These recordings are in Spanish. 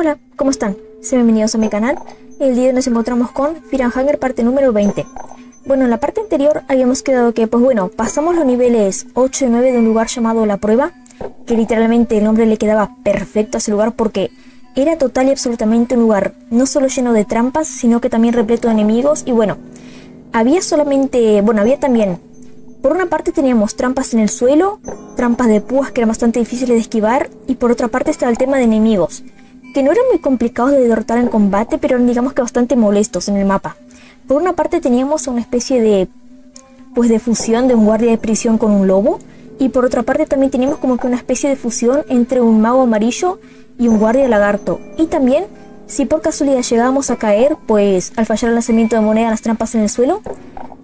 Hola, ¿cómo están? Sean bienvenidos a mi canal. El día de hoy nos encontramos con Fear and Hunger parte número 20. Bueno, en la parte anterior habíamos quedado que, pues bueno, pasamos los niveles 8 y 9 de un lugar llamado La Prueba, que literalmente el nombre le quedaba perfecto a ese lugar porque era total y absolutamente un lugar no solo lleno de trampas, sino que también repleto de enemigos. Y bueno, había también, por una parte teníamos trampas en el suelo, trampas de púas que eran bastante difíciles de esquivar, y por otra parte estaba el tema de enemigos, que no eran muy complicados de derrotar en combate, pero eran digamos que bastante molestos en el mapa. Por una parte teníamos una especie de fusión de un guardia de prisión con un lobo, y por otra parte también teníamos como que una especie de fusión entre un mago amarillo y un guardia lagarto. Y también, si por casualidad llegábamos a caer, pues al fallar el lanzamiento de moneda en las trampas en el suelo,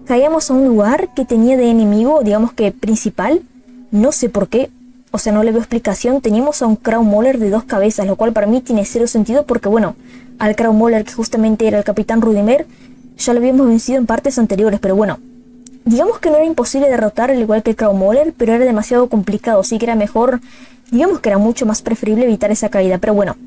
caíamos a un lugar que tenía de enemigo, digamos que principal, no sé por qué, o sea, no le veo explicación. Teníamos a un Crow Mauler de 2 cabezas, lo cual para mí tiene cero sentido porque, bueno, al Crow Mauler, que justamente era el Capitán Rudimer, ya lo habíamos vencido en partes anteriores, pero bueno, digamos que no era imposible derrotar al igual que el Crow Mauler, pero era demasiado complicado, así que era mejor, digamos que era mucho más preferible evitar esa caída. Pero bueno,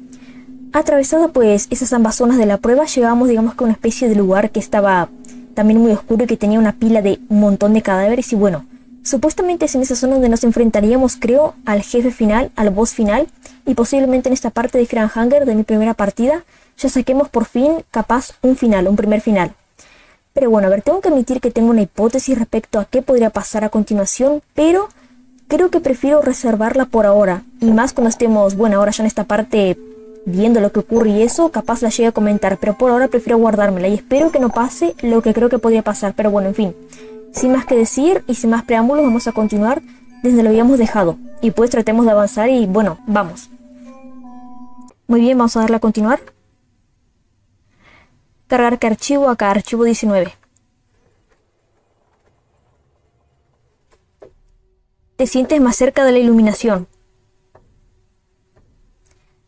atravesada pues esas ambas zonas de la prueba, llegamos digamos que a una especie de lugar que estaba también muy oscuro y que tenía una pila de un montón de cadáveres. Y bueno, supuestamente es en esa zona donde nos enfrentaríamos, creo, al jefe final, al boss final, y posiblemente en esta parte de Fear and Hunger de mi primera partida ya saquemos por fin capaz un primer final. Pero bueno, a ver, tengo que admitir que tengo una hipótesis respecto a qué podría pasar a continuación, pero creo que prefiero reservarla por ahora, y más cuando estemos, bueno, ahora ya en esta parte viendo lo que ocurre y eso, capaz la llegue a comentar, pero por ahora prefiero guardármela y espero que no pase lo que creo que podría pasar. Pero bueno, en fin, sin más que decir y sin más preámbulos, vamos a continuar desde lo habíamos dejado, y pues tratemos de avanzar y bueno, vamos. Muy bien, vamos a darle a continuar. Cargar que archivo, acá archivo 19. Te sientes más cerca de la iluminación.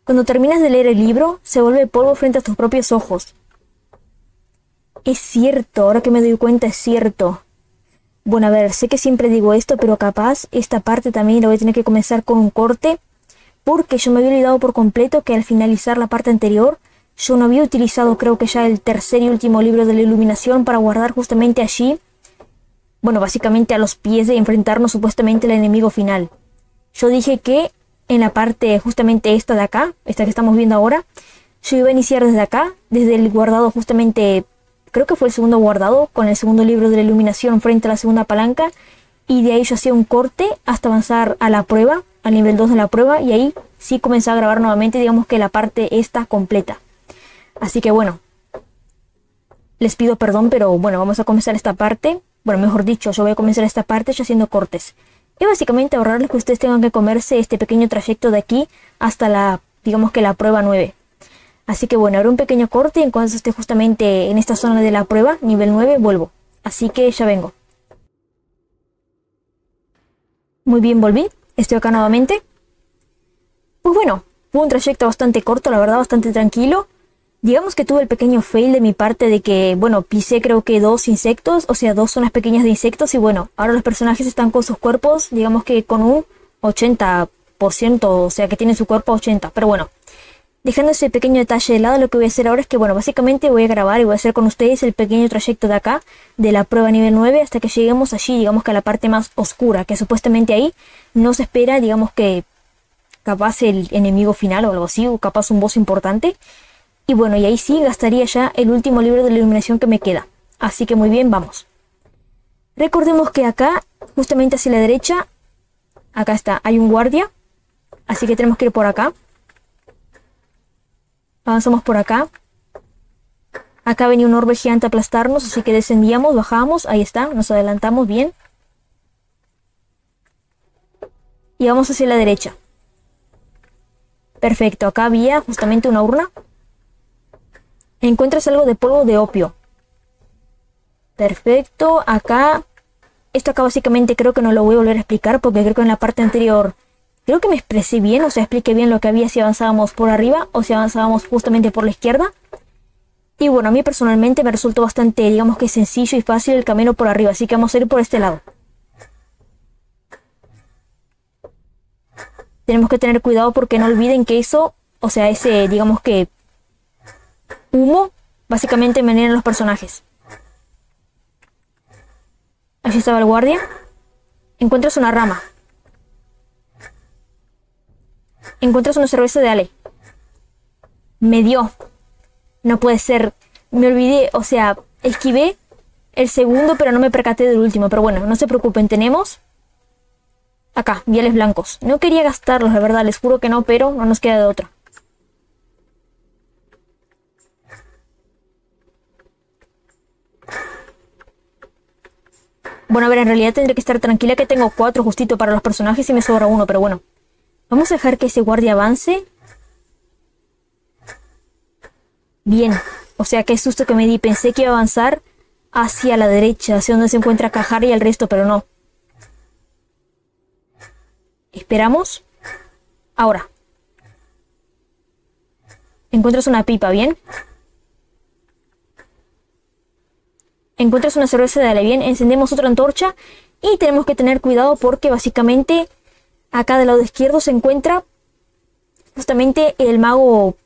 Cuando terminas de leer el libro, se vuelve polvo frente a tus propios ojos. Es cierto, ahora que me doy cuenta es cierto. Bueno, a ver, sé que siempre digo esto, pero capaz esta parte también la voy a tener que comenzar con un corte, porque yo me había olvidado por completo que al finalizar la parte anterior, yo no había utilizado, creo que ya el tercer y último libro de la iluminación para guardar justamente allí, bueno, básicamente a los pies de enfrentarnos supuestamente al enemigo final. Yo dije que en la parte justamente esta de acá, esta que estamos viendo ahora, yo iba a iniciar desde acá, desde el guardado justamente, creo que fue el segundo guardado, con el segundo libro de la iluminación frente a la segunda palanca, y de ahí yo hacía un corte hasta avanzar a la prueba, al nivel 2 de la prueba, y ahí sí comencé a grabar nuevamente, digamos que la parte esta completa. Así que bueno, les pido perdón, pero bueno, vamos a comenzar esta parte. Bueno, mejor dicho, yo voy a comenzar esta parte ya haciendo cortes. Y básicamente ahorrarles que ustedes tengan que comerse este pequeño trayecto de aquí hasta la, digamos que la prueba 9. Así que bueno, haré un pequeño corte y en cuanto esté justamente en esta zona de la prueba, nivel 9, vuelvo. Así que ya vengo. Muy bien, volví. Estoy acá nuevamente. Pues bueno, fue un trayecto bastante corto, la verdad, bastante tranquilo. Digamos que tuve el pequeño fail de mi parte de que, bueno, pisé creo que 2 insectos, o sea, 2 zonas pequeñas de insectos, y bueno, ahora los personajes están con sus cuerpos, digamos que con un 80%, o sea, que tienen su cuerpo 80%, pero bueno, dejando ese pequeño detalle de lado, lo que voy a hacer ahora es que, bueno, básicamente voy a grabar y voy a hacer con ustedes el pequeño trayecto de acá, de la prueba nivel 9, hasta que lleguemos allí, digamos que a la parte más oscura, que supuestamente ahí nos espera, digamos que capaz el enemigo final o algo así, o capaz un boss importante. Y bueno, y ahí sí gastaría ya el último libro de la iluminación que me queda. Así que muy bien, vamos. Recordemos que acá, justamente hacia la derecha, acá está, hay un guardia. Así que tenemos que ir por acá. Avanzamos por acá. Acá venía un orbe gigante a aplastarnos, así que descendíamos, bajamos, ahí está, nos adelantamos bien. Y vamos hacia la derecha. Perfecto, acá había justamente una urna. Encuentras algo de polvo de opio. Perfecto, acá... Esto acá básicamente creo que no lo voy a volver a explicar porque creo que en la parte anterior... Creo que me expresé bien, o sea, expliqué bien lo que había si avanzábamos por arriba o si avanzábamos justamente por la izquierda. Y bueno, a mí personalmente me resultó bastante, digamos que sencillo y fácil el camino por arriba, así que vamos a ir por este lado. Tenemos que tener cuidado porque no olviden que eso o sea, ese, digamos que, humo, básicamente envenena a los personajes. Allí estaba el guardia. Encuentras una rama. Encuentras una cerveza de Ale. Me dio. No puede ser. Me olvidé, o sea, esquivé el segundo, pero no me percaté del último. Pero bueno, no se preocupen, tenemos acá, viales blancos. No quería gastarlos, la verdad, les juro que no, pero no nos queda de otra. Bueno, a ver, en realidad tendré que estar tranquila que tengo 4 justito para los personajes y me sobra uno, pero bueno. Vamos a dejar que ese guardia avance. Bien, o sea, qué susto que me di. Pensé que iba a avanzar hacia la derecha, hacia donde se encuentra Cajara y el resto, pero no. Esperamos. Ahora. Encuentras una pipa, ¿bien? Encuentras una cerveza de Ale, bien. Encendemos otra antorcha y tenemos que tener cuidado porque básicamente acá del lado izquierdo se encuentra justamente el mago,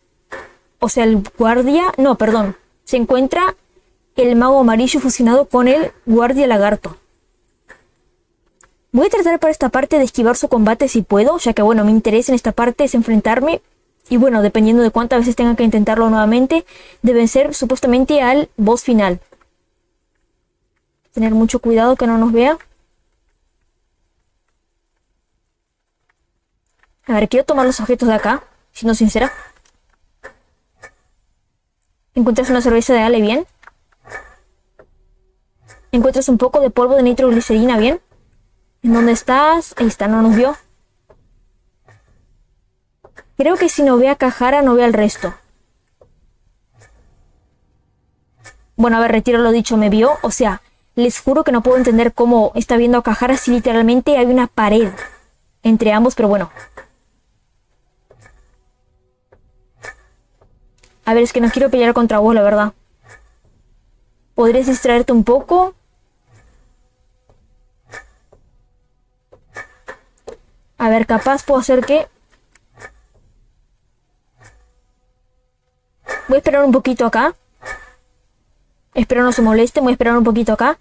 o sea, el guardia, no, perdón, se encuentra el mago amarillo fusionado con el guardia lagarto. Voy a tratar para esta parte de esquivar su combate si puedo, ya que bueno, mi interés en esta parte es enfrentarme y bueno, dependiendo de cuántas veces tenga que intentarlo nuevamente, de vencer supuestamente al boss final. Tener mucho cuidado que no nos vea. A ver, quiero tomar los objetos de acá, siendo sincera. Encuentras una cerveza de Ale, bien. Encuentras un poco de polvo de nitroglicerina, bien. ¿En dónde estás? Ahí está, no nos vio. Creo que si no ve a Cajara, no ve al resto. Bueno, a ver, retiro lo dicho, me vio. O sea, les juro que no puedo entender cómo está viendo a Cajara si literalmente hay una pared entre ambos, pero bueno. A ver, es que no quiero pelear contra vos, la verdad. ¿Podrías distraerte un poco? A ver, capaz puedo hacer que... Voy a esperar un poquito acá. Espero no se moleste, voy a esperar un poquito acá.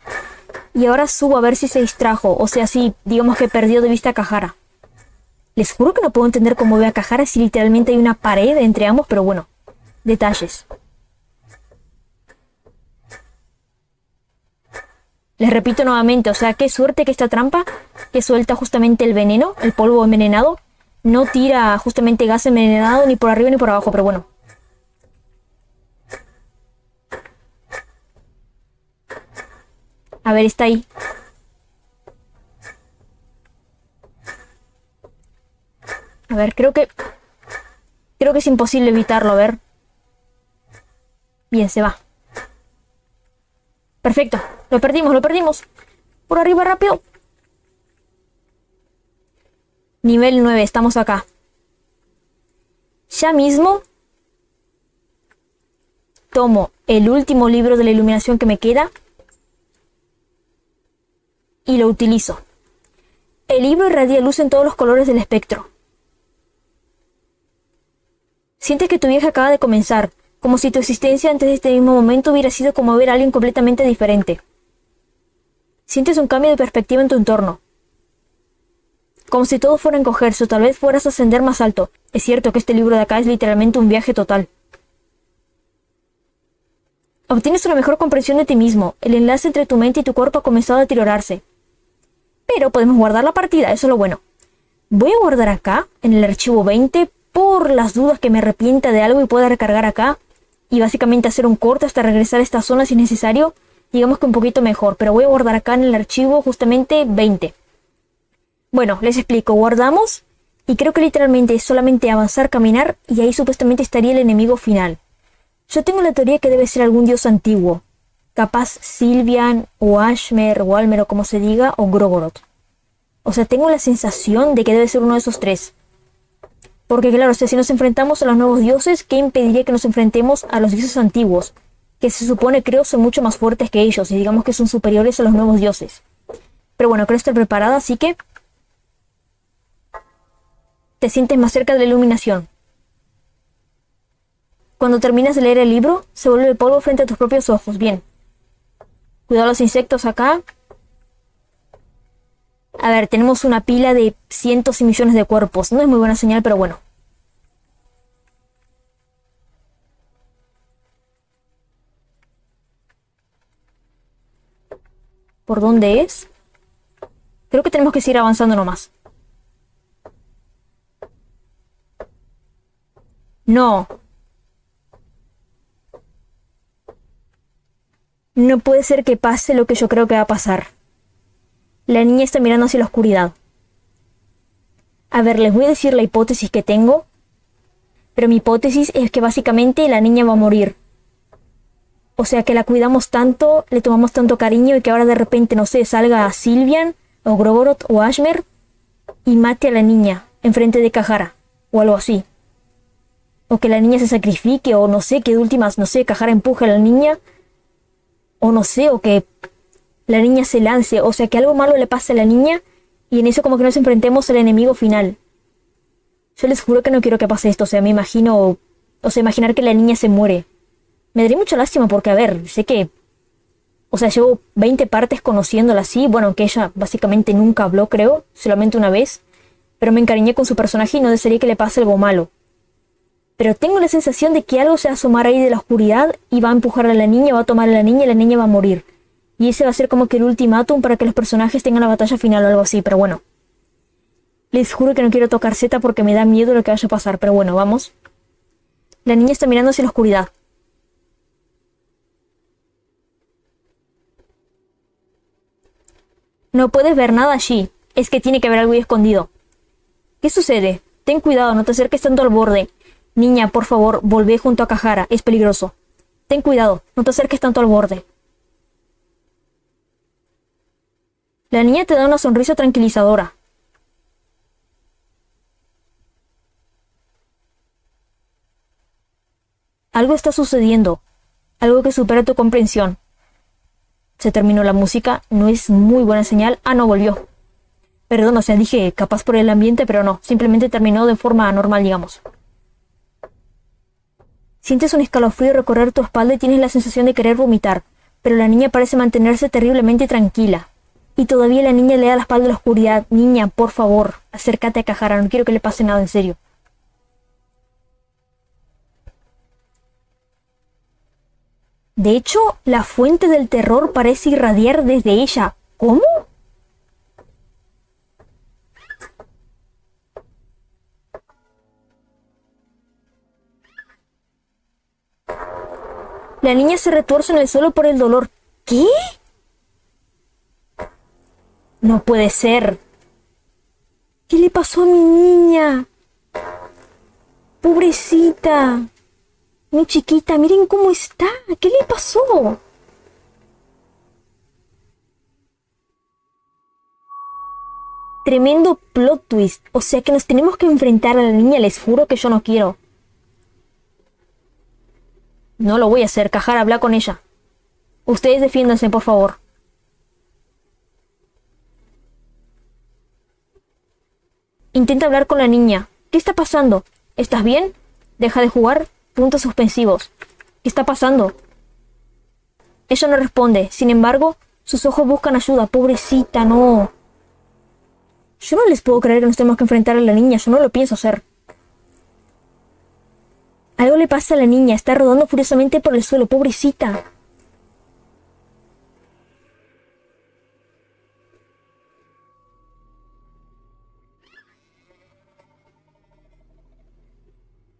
Y ahora subo a ver si se distrajo. O sea, si digamos que perdió de vista a Cajara. Les juro que no puedo entender cómo ve a Cajara si literalmente hay una pared entre ambos, pero bueno. Detalles. Les repito nuevamente, o sea, qué suerte que esta trampa que suelta justamente el veneno, el polvo envenenado, no tira justamente gas envenenado ni por arriba ni por abajo, pero bueno. A ver, está ahí. A ver, creo que es imposible evitarlo, a ver. Bien, se va. Perfecto, lo perdimos, lo perdimos. Por arriba rápido. Nivel 9, estamos acá. Ya mismo tomo el último libro de la iluminación que me queda y lo utilizo. El libro irradia luz en todos los colores del espectro. Sientes que tu viaje acaba de comenzar, como si tu existencia antes de este mismo momento hubiera sido como ver a alguien completamente diferente. Sientes un cambio de perspectiva en tu entorno. Como si todo fuera a encogerse o tal vez fueras a ascender más alto. Es cierto que este libro de acá es literalmente un viaje total. Obtienes una mejor comprensión de ti mismo. El enlace entre tu mente y tu cuerpo ha comenzado a deteriorarse. Pero podemos guardar la partida, eso es lo bueno. Voy a guardar acá, en el archivo 20, por las dudas que me arrepienta de algo y pueda recargar acá. Y básicamente hacer un corte hasta regresar a esta zona si es necesario. Digamos que un poquito mejor, pero voy a guardar acá en el archivo justamente 20. Bueno, les explico, guardamos y creo que literalmente es solamente avanzar, caminar y ahí supuestamente estaría el enemigo final. Yo tengo la teoría que debe ser algún dios antiguo, capaz Sylvian o Ashmer o Almer o como se diga o Grogoroth. O sea, tengo la sensación de que debe ser uno de esos tres. Porque claro, o sea, si nos enfrentamos a los nuevos dioses, ¿qué impediría que nos enfrentemos a los dioses antiguos? Que se supone, creo, son mucho más fuertes que ellos y digamos que son superiores a los nuevos dioses. Pero bueno, creo estar preparada, así que... Te sientes más cerca de la iluminación. Cuando terminas de leer el libro, se vuelve polvo frente a tus propios ojos. Bien. Cuidado los insectos acá. A ver, tenemos una pila de cientos y millones de cuerpos. No es muy buena señal, pero bueno. ¿Por dónde es? Creo que tenemos que seguir avanzando nomás. No. No puede ser que pase lo que yo creo que va a pasar. La niña está mirando hacia la oscuridad. A ver, les voy a decir la hipótesis que tengo. Pero mi hipótesis es que básicamente la niña va a morir. O sea, que la cuidamos tanto, le tomamos tanto cariño y que ahora de repente, no sé, salga Sylvian o Grogoroth o Ashmer y mate a la niña enfrente de Cajara o algo así. O que la niña se sacrifique o no sé, que de últimas, no sé, Cajara empuje a la niña. O no sé, o que la niña se lance. O sea, que algo malo le pase a la niña y en eso como que nos enfrentemos al enemigo final. Yo les juro que no quiero que pase esto. O sea, me imagino... O sea, imaginar que la niña se muere. Me daría mucha lástima porque, a ver, sé que... O sea, llevo 20 partes conociéndola así. Bueno, que ella básicamente nunca habló, creo. Solamente una vez. Pero me encariñé con su personaje y no desearía que le pase algo malo. Pero tengo la sensación de que algo se va a asomar ahí de la oscuridad y va a empujar a la niña, va a tomar a la niña y la niña va a morir. Y ese va a ser como que el ultimátum para que los personajes tengan la batalla final o algo así, pero bueno. Les juro que no quiero tocar Z porque me da miedo lo que vaya a pasar, pero bueno, vamos. La niña está mirando hacia la oscuridad. No puedes ver nada allí. Es que tiene que haber algo ahí escondido. ¿Qué sucede? Ten cuidado, no te acerques tanto al borde. Niña, por favor, volvé junto a Cajara. Es peligroso. Ten cuidado, no te acerques tanto al borde. La niña te da una sonrisa tranquilizadora. Algo está sucediendo. Algo que supera tu comprensión. Se terminó la música. No es muy buena señal. Ah, no, volvió. Perdón, o sea, dije capaz por el ambiente, pero no. Simplemente terminó de forma normal, digamos. Sientes un escalofrío recorrer tu espalda y tienes la sensación de querer vomitar, pero la niña parece mantenerse terriblemente tranquila. Y todavía la niña le da la espalda a la oscuridad. Niña, por favor, acércate a Cajara, no quiero que le pase nada, en serio. De hecho, la fuente del terror parece irradiar desde ella. ¿Cómo? La niña se retuerce en el suelo por el dolor. ¿Qué? No puede ser. ¿Qué le pasó a mi niña? Pobrecita. Mi chiquita, miren cómo está. ¿Qué le pasó? Tremendo plot twist. O sea que nos tenemos que enfrentar a la niña. Les juro que yo no quiero. No lo voy a hacer. Cajara, habla con ella. Ustedes defiéndanse, por favor. Intenta hablar con la niña. ¿Qué está pasando? ¿Estás bien? Deja de jugar. Puntos suspensivos. ¿Qué está pasando? Ella no responde. Sin embargo, sus ojos buscan ayuda. Pobrecita, no. Yo no les puedo creer que nos tenemos que enfrentar a la niña. Yo no lo pienso hacer. Algo le pasa a la niña. Está rodando furiosamente por el suelo. Pobrecita.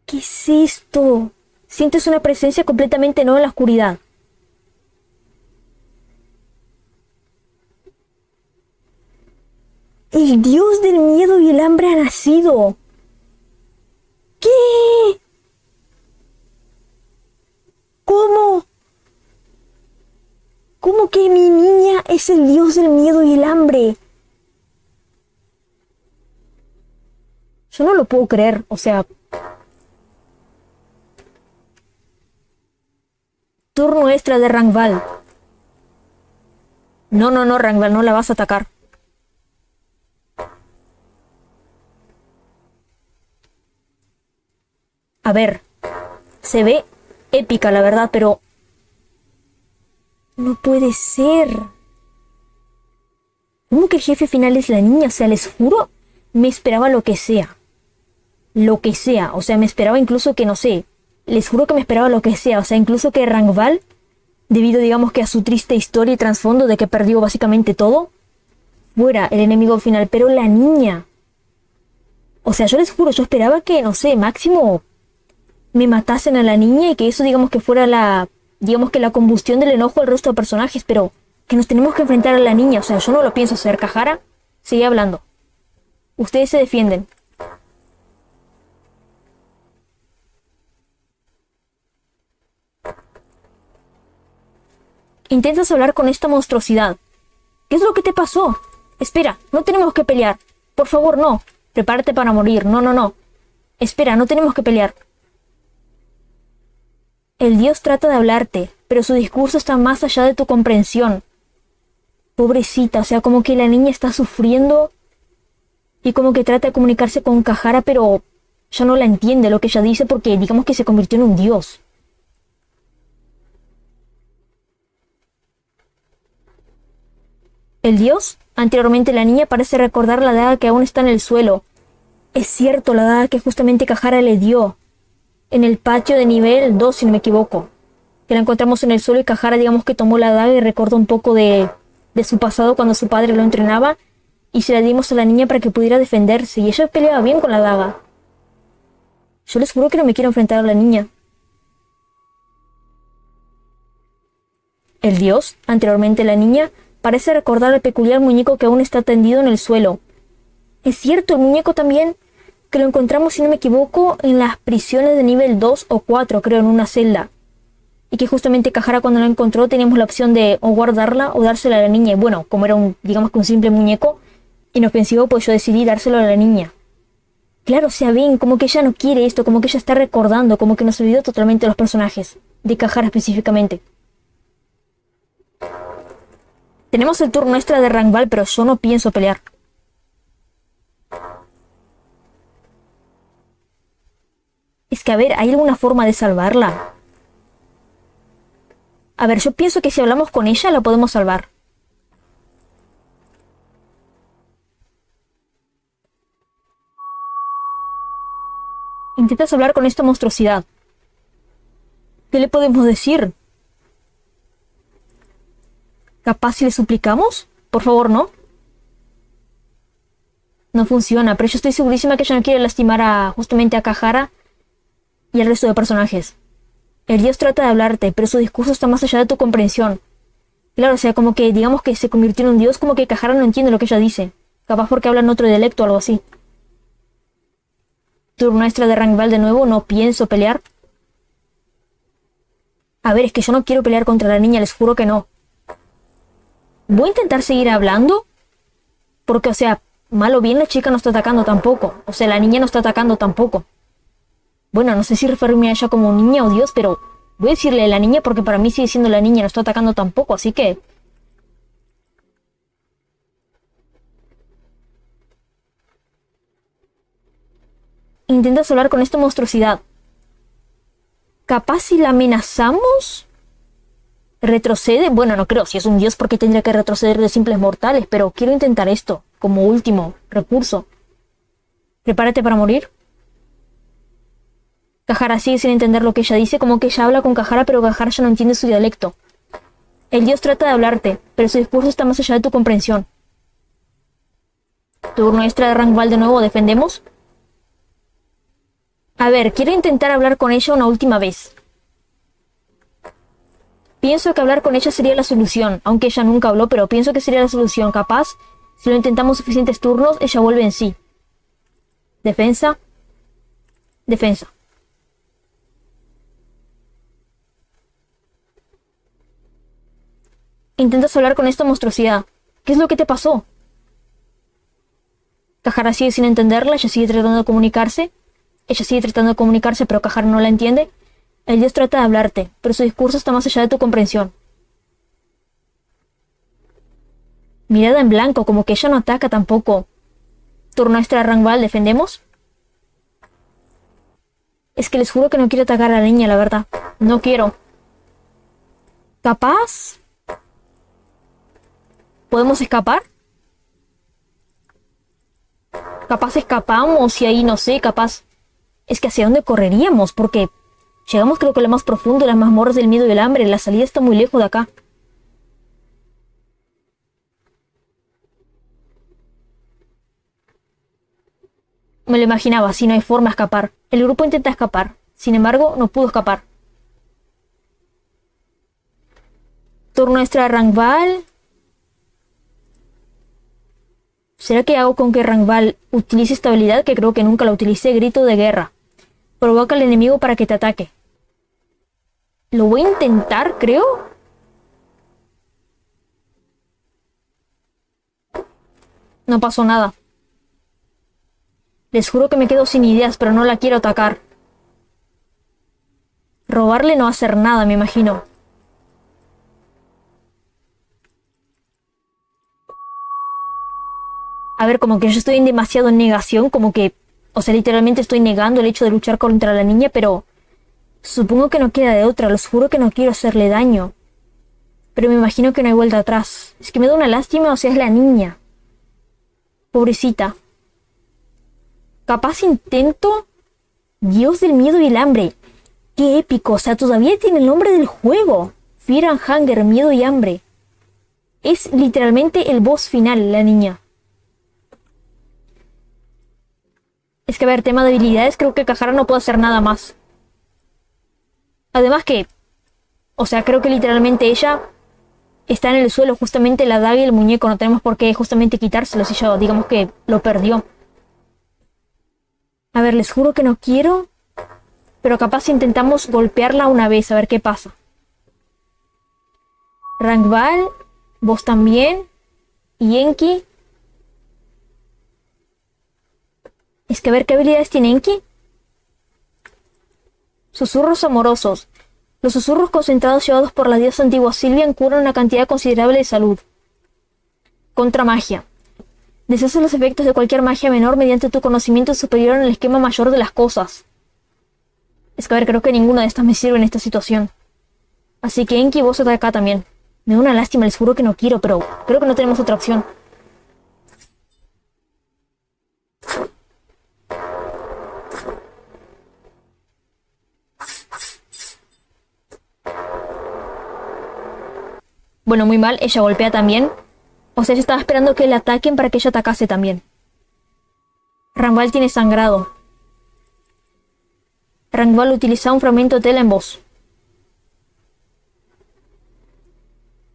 ¿Qué es esto? Sientes una presencia completamente nueva en la oscuridad. El dios del miedo y el hambre ha nacido. ¿Qué? ¿Cómo? ¿Cómo que mi niña es el dios del miedo y el hambre? Yo no lo puedo creer, o sea... Turno extra de Rangval. No, Rangval, no la vas a atacar. A ver, Se ve épica, la verdad, pero... no puede ser. ¿Cómo que el jefe final es la niña? O sea, les juro, me esperaba lo que sea. Lo que sea. O sea, me esperaba incluso que, no sé, les juro que me esperaba lo que sea. O sea, incluso que Rangval, debido, digamos, que a su triste historia y trasfondo de que perdió básicamente todo, fuera el enemigo final. Pero la niña... o sea, yo les juro, yo esperaba que, no sé, máximo me matasen a la niña y que eso, digamos, que fuera la... digamos que la combustión del enojo del resto de personajes, pero que nos tenemos que enfrentar a la niña. O sea, yo no lo pienso hacer. Kahara, sigue hablando. Ustedes se defienden. Intentas hablar con esta monstruosidad. ¿Qué es lo que te pasó? Espera, no tenemos que pelear. Por favor, no. Prepárate para morir. No, no, no. Espera, no tenemos que pelear. El dios trata de hablarte, pero su discurso está más allá de tu comprensión. Pobrecita, o sea, como que la niña está sufriendo y como que trata de comunicarse con Kahara, pero ya no la entiende lo que ella dice porque digamos que se convirtió en un dios. El dios, anteriormente la niña, parece recordar la daga que aún está en el suelo. Es cierto, la daga que justamente Kahara le dio en el patio de nivel 2, si no me equivoco. Que la encontramos en el suelo y Kahara, digamos que tomó la daga y recordó un poco de su pasado cuando su padre lo entrenaba y se la dimos a la niña para que pudiera defenderse y ella peleaba bien con la daga. Yo les juro que no me quiero enfrentar a la niña. El dios, anteriormente la niña, parece recordar el peculiar muñeco que aún está tendido en el suelo. Es cierto, el muñeco también, que lo encontramos, si no me equivoco, en las prisiones de nivel 2 o 4, creo, en una celda. Y que justamente Kahara, cuando lo encontró, teníamos la opción de o guardarla o dársela a la niña. Y bueno, como era digamos que un simple muñeco inofensivo, pues yo decidí dárselo a la niña. Claro, o sea, ven, como que ella no quiere esto, como que ella está recordando, como que nos olvidó totalmente de los personajes, de Kahara específicamente. Tenemos el turno extra de Rangval, pero yo no pienso pelear. Es que, a ver, ¿hay alguna forma de salvarla? A ver, yo pienso que si hablamos con ella la podemos salvar. Intentas hablar con esta monstruosidad. ¿Qué le podemos decir? ¿Capaz si le suplicamos? Por favor, no. No funciona, pero yo estoy segurísima que ella no quiere lastimar justamente a Kahara y al resto de personajes. El dios trata de hablarte, pero su discurso está más allá de tu comprensión. Claro, o sea, como que digamos que se convirtió en un dios, como que Kahara no entiende lo que ella dice. Capaz porque habla en otro dialecto o algo así. Turno extra de Rangval de nuevo, no pienso pelear. A ver, es que yo no quiero pelear contra la niña, les juro que no. Voy a intentar seguir hablando. Porque, o sea, mal o bien la chica no está atacando tampoco. O sea, la niña no está atacando tampoco. Bueno, no sé si referirme a ella como niña o dios, pero voy a decirle la niña porque para mí sigue siendo la niña, no está atacando tampoco, así que... Intentas hablar con esta monstruosidad. ¿Capaz si la amenazamos? ¿Retrocede? Bueno, no creo, si es un dios, ¿por qué tendría que retroceder de simples mortales? Pero quiero intentar esto, como último recurso. Prepárate para morir. Kahara sigue sin entender lo que ella dice, como que ella habla con Kahara, pero Kahara ya no entiende su dialecto. El dios trata de hablarte, pero su discurso está más allá de tu comprensión. Turno extra de Rangval de nuevo, ¿defendemos? A ver, quiero intentar hablar con ella una última vez. Pienso que hablar con ella sería la solución, aunque ella nunca habló, pero pienso que sería la solución. Capaz, si lo intentamos suficientes turnos, ella vuelve en sí. Defensa. Defensa. Intentas hablar con esta monstruosidad. ¿Qué es lo que te pasó? Kahara sigue sin entenderla, ella sigue tratando de comunicarse. Ella sigue tratando de comunicarse, pero Kahara no la entiende. El dios trata de hablarte, pero su discurso está más allá de tu comprensión. Mirada en blanco, como que ella no ataca tampoco. Turno extra de Rangval, ¿defendemos? Es que les juro que no quiero atacar a la niña, la verdad. No quiero. ¿Capaz? ¿Podemos escapar? Capaz escapamos y ahí no sé, capaz... Es que ¿hacia dónde correríamos? Porque llegamos creo que a lo más profundo, las mazmorras del miedo y el hambre. La salida está muy lejos de acá. Me lo imaginaba, si no hay forma de escapar. El grupo intenta escapar. Sin embargo, no pudo escapar. Turno extra de Rangval. ¿Será que hago con que Rangval utilice esta habilidad? Que creo que nunca la utilicé. Grito de guerra. Provoca al enemigo para que te ataque. Lo voy a intentar, creo. No pasó nada. Les juro que me quedo sin ideas, pero no la quiero atacar. Robarle no va a hacer nada, me imagino. A ver, como que yo estoy en demasiado negación, como que... O sea, literalmente estoy negando el hecho de luchar contra la niña, pero... Supongo que no queda de otra, les juro que no quiero hacerle daño. Pero me imagino que no hay vuelta atrás. Es que me da una lástima, o sea, es la niña. Pobrecita. Capaz intento... Dios del miedo y el hambre. ¡Qué épico! O sea, todavía tiene el nombre del juego. Fear and Hunger, miedo y hambre. Es literalmente el boss final, la niña. Es que a ver, tema de habilidades, creo que Cajara no puede hacer nada más. Además que... O sea, creo que literalmente ella... Está en el suelo, justamente la daga y el muñeco. No tenemos por qué justamente quitárselo si yo, digamos que lo perdió. A ver, les juro que no quiero. Pero capaz intentamos golpearla una vez, a ver qué pasa. Rangval, vos también. Y Enki. Es que a ver qué habilidades tiene Enki. Susurros amorosos. Los susurros concentrados llevados por la diosa antigua Sylvian curan una cantidad considerable de salud. Contra magia. Deshace los efectos de cualquier magia menor mediante tu conocimiento superior en el esquema mayor de las cosas. Es que a ver, creo que ninguna de estas me sirve en esta situación. Así que Enki, vos estás acá también. Me da una lástima, les juro que no quiero, pero creo que no tenemos otra opción. Bueno, muy mal, ella golpea también. O sea, ella estaba esperando que le ataquen para que ella atacase también. Rangval tiene sangrado. Rangval utiliza un fragmento de tela en voz.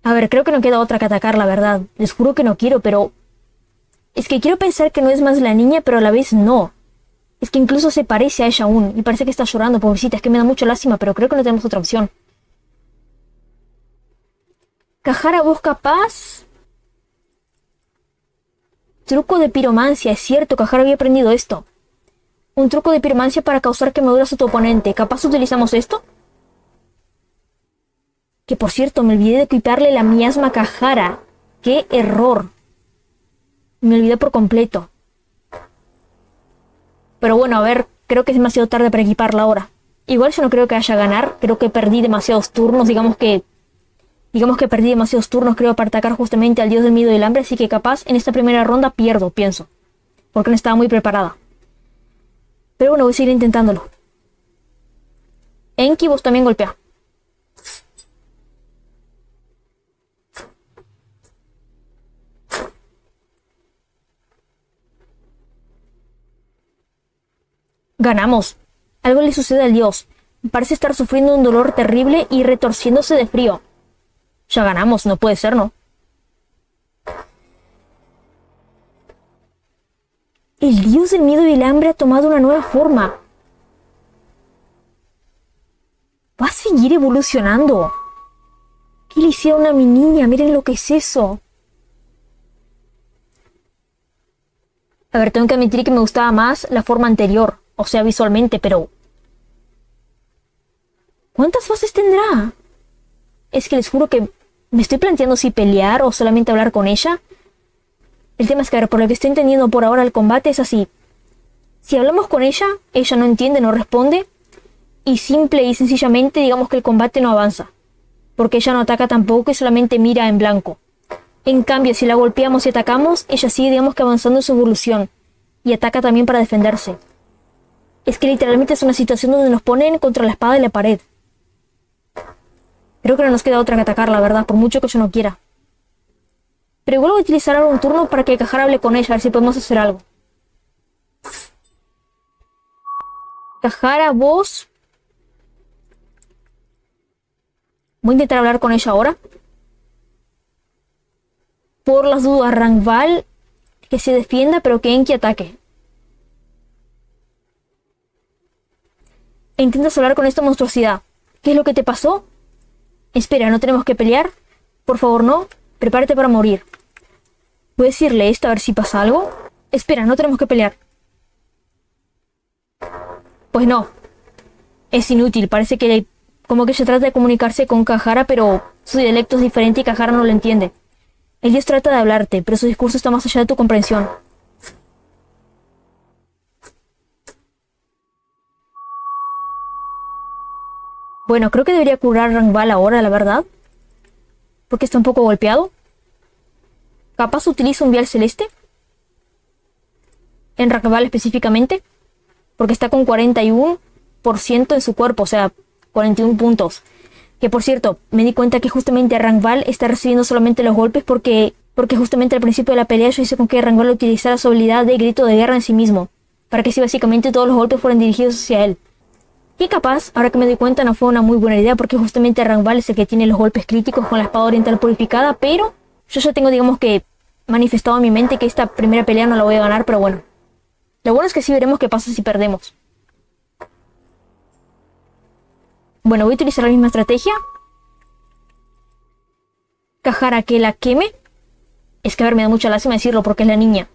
A ver, creo que no queda otra que atacar, la verdad. Les juro que no quiero, pero... Es que quiero pensar que no es más la niña, pero a la vez no. Es que incluso se parece a ella aún. Y parece que está llorando, pobrecita. Es que me da mucha lástima, pero creo que no tenemos otra opción. Cajara, vos capaz... Truco de piromancia, es cierto, Cajara había aprendido esto. Un truco de piromancia para causar quemaduras a tu oponente. ¿Capaz utilizamos esto? Que por cierto, me olvidé de equiparle la miasma a Cajara. ¡Qué error! Me olvidé por completo. Pero bueno, a ver, creo que es demasiado tarde para equiparla ahora. Igual yo no creo que haya ganar, creo que perdí demasiados turnos, digamos que perdí demasiados turnos, creo, para atacar justamente al dios del miedo y el hambre, así que capaz en esta primera ronda pierdo, pienso. Porque no estaba muy preparada. Pero bueno, voy a seguir intentándolo. Enki, vos también golpea. Ganamos. Algo le sucede al dios. Parece estar sufriendo un dolor terrible y retorciéndose de frío. Ya ganamos, no puede ser, ¿no? El dios del miedo y el hambre ha tomado una nueva forma. Va a seguir evolucionando. ¿Qué le hicieron a mi niña? Miren lo que es eso. A ver, tengo que admitir que me gustaba más la forma anterior. O sea, visualmente, pero... ¿cuántas fases tendrá? Es que les juro que me estoy planteando si pelear o solamente hablar con ella. El tema es que, a ver, por lo que estoy entendiendo por ahora el combate es así. Si hablamos con ella, ella no entiende, no responde. y simple y sencillamente digamos que el combate no avanza. Porque ella no ataca tampoco y solamente mira en blanco. En cambio, si la golpeamos y atacamos, ella sigue digamos que avanzando en su evolución. Y ataca también para defenderse. Es que literalmente es una situación donde nos ponen contra la espada y la pared. Creo que no nos queda otra que atacar, la verdad, por mucho que yo no quiera. Pero igual voy a utilizar ahora un turno para que Cajara hable con ella, a ver si podemos hacer algo. Cajara, vos... Voy a intentar hablar con ella ahora. Por las dudas, Rangval, que se defienda, pero que Enki ataque. E intentas hablar con esta monstruosidad. ¿Qué es lo que te pasó? Espera, ¿no tenemos que pelear? Por favor, no. Prepárate para morir. Voy a decirle esto a ver si pasa algo. Espera, no tenemos que pelear. Pues no. Es inútil. Parece que como que ella trata de comunicarse con Cajara, pero su dialecto es diferente y Cajara no lo entiende. El dios trata de hablarte, pero su discurso está más allá de tu comprensión. Bueno, creo que debería curar a Rangval ahora, la verdad. Porque está un poco golpeado. Capaz utiliza un vial celeste. En Rangval específicamente. Porque está con 41% en su cuerpo, o sea, 41 puntos. Que por cierto, me di cuenta que justamente Rangval está recibiendo solamente los golpes porque justamente al principio de la pelea yo hice con que Rangval utilizara su habilidad de grito de guerra en sí mismo. Para que así básicamente todos los golpes fueran dirigidos hacia él. Y capaz, ahora que me doy cuenta, no fue una muy buena idea porque justamente Rangval es el que tiene los golpes críticos con la espada oriental purificada, pero yo ya tengo, digamos que, manifestado en mi mente que esta primera pelea no la voy a ganar, pero bueno. Lo bueno es que sí veremos qué pasa si perdemos. Bueno, voy a utilizar la misma estrategia. Cajara que la queme. Es que a ver, me da mucha lástima decirlo porque es la niña.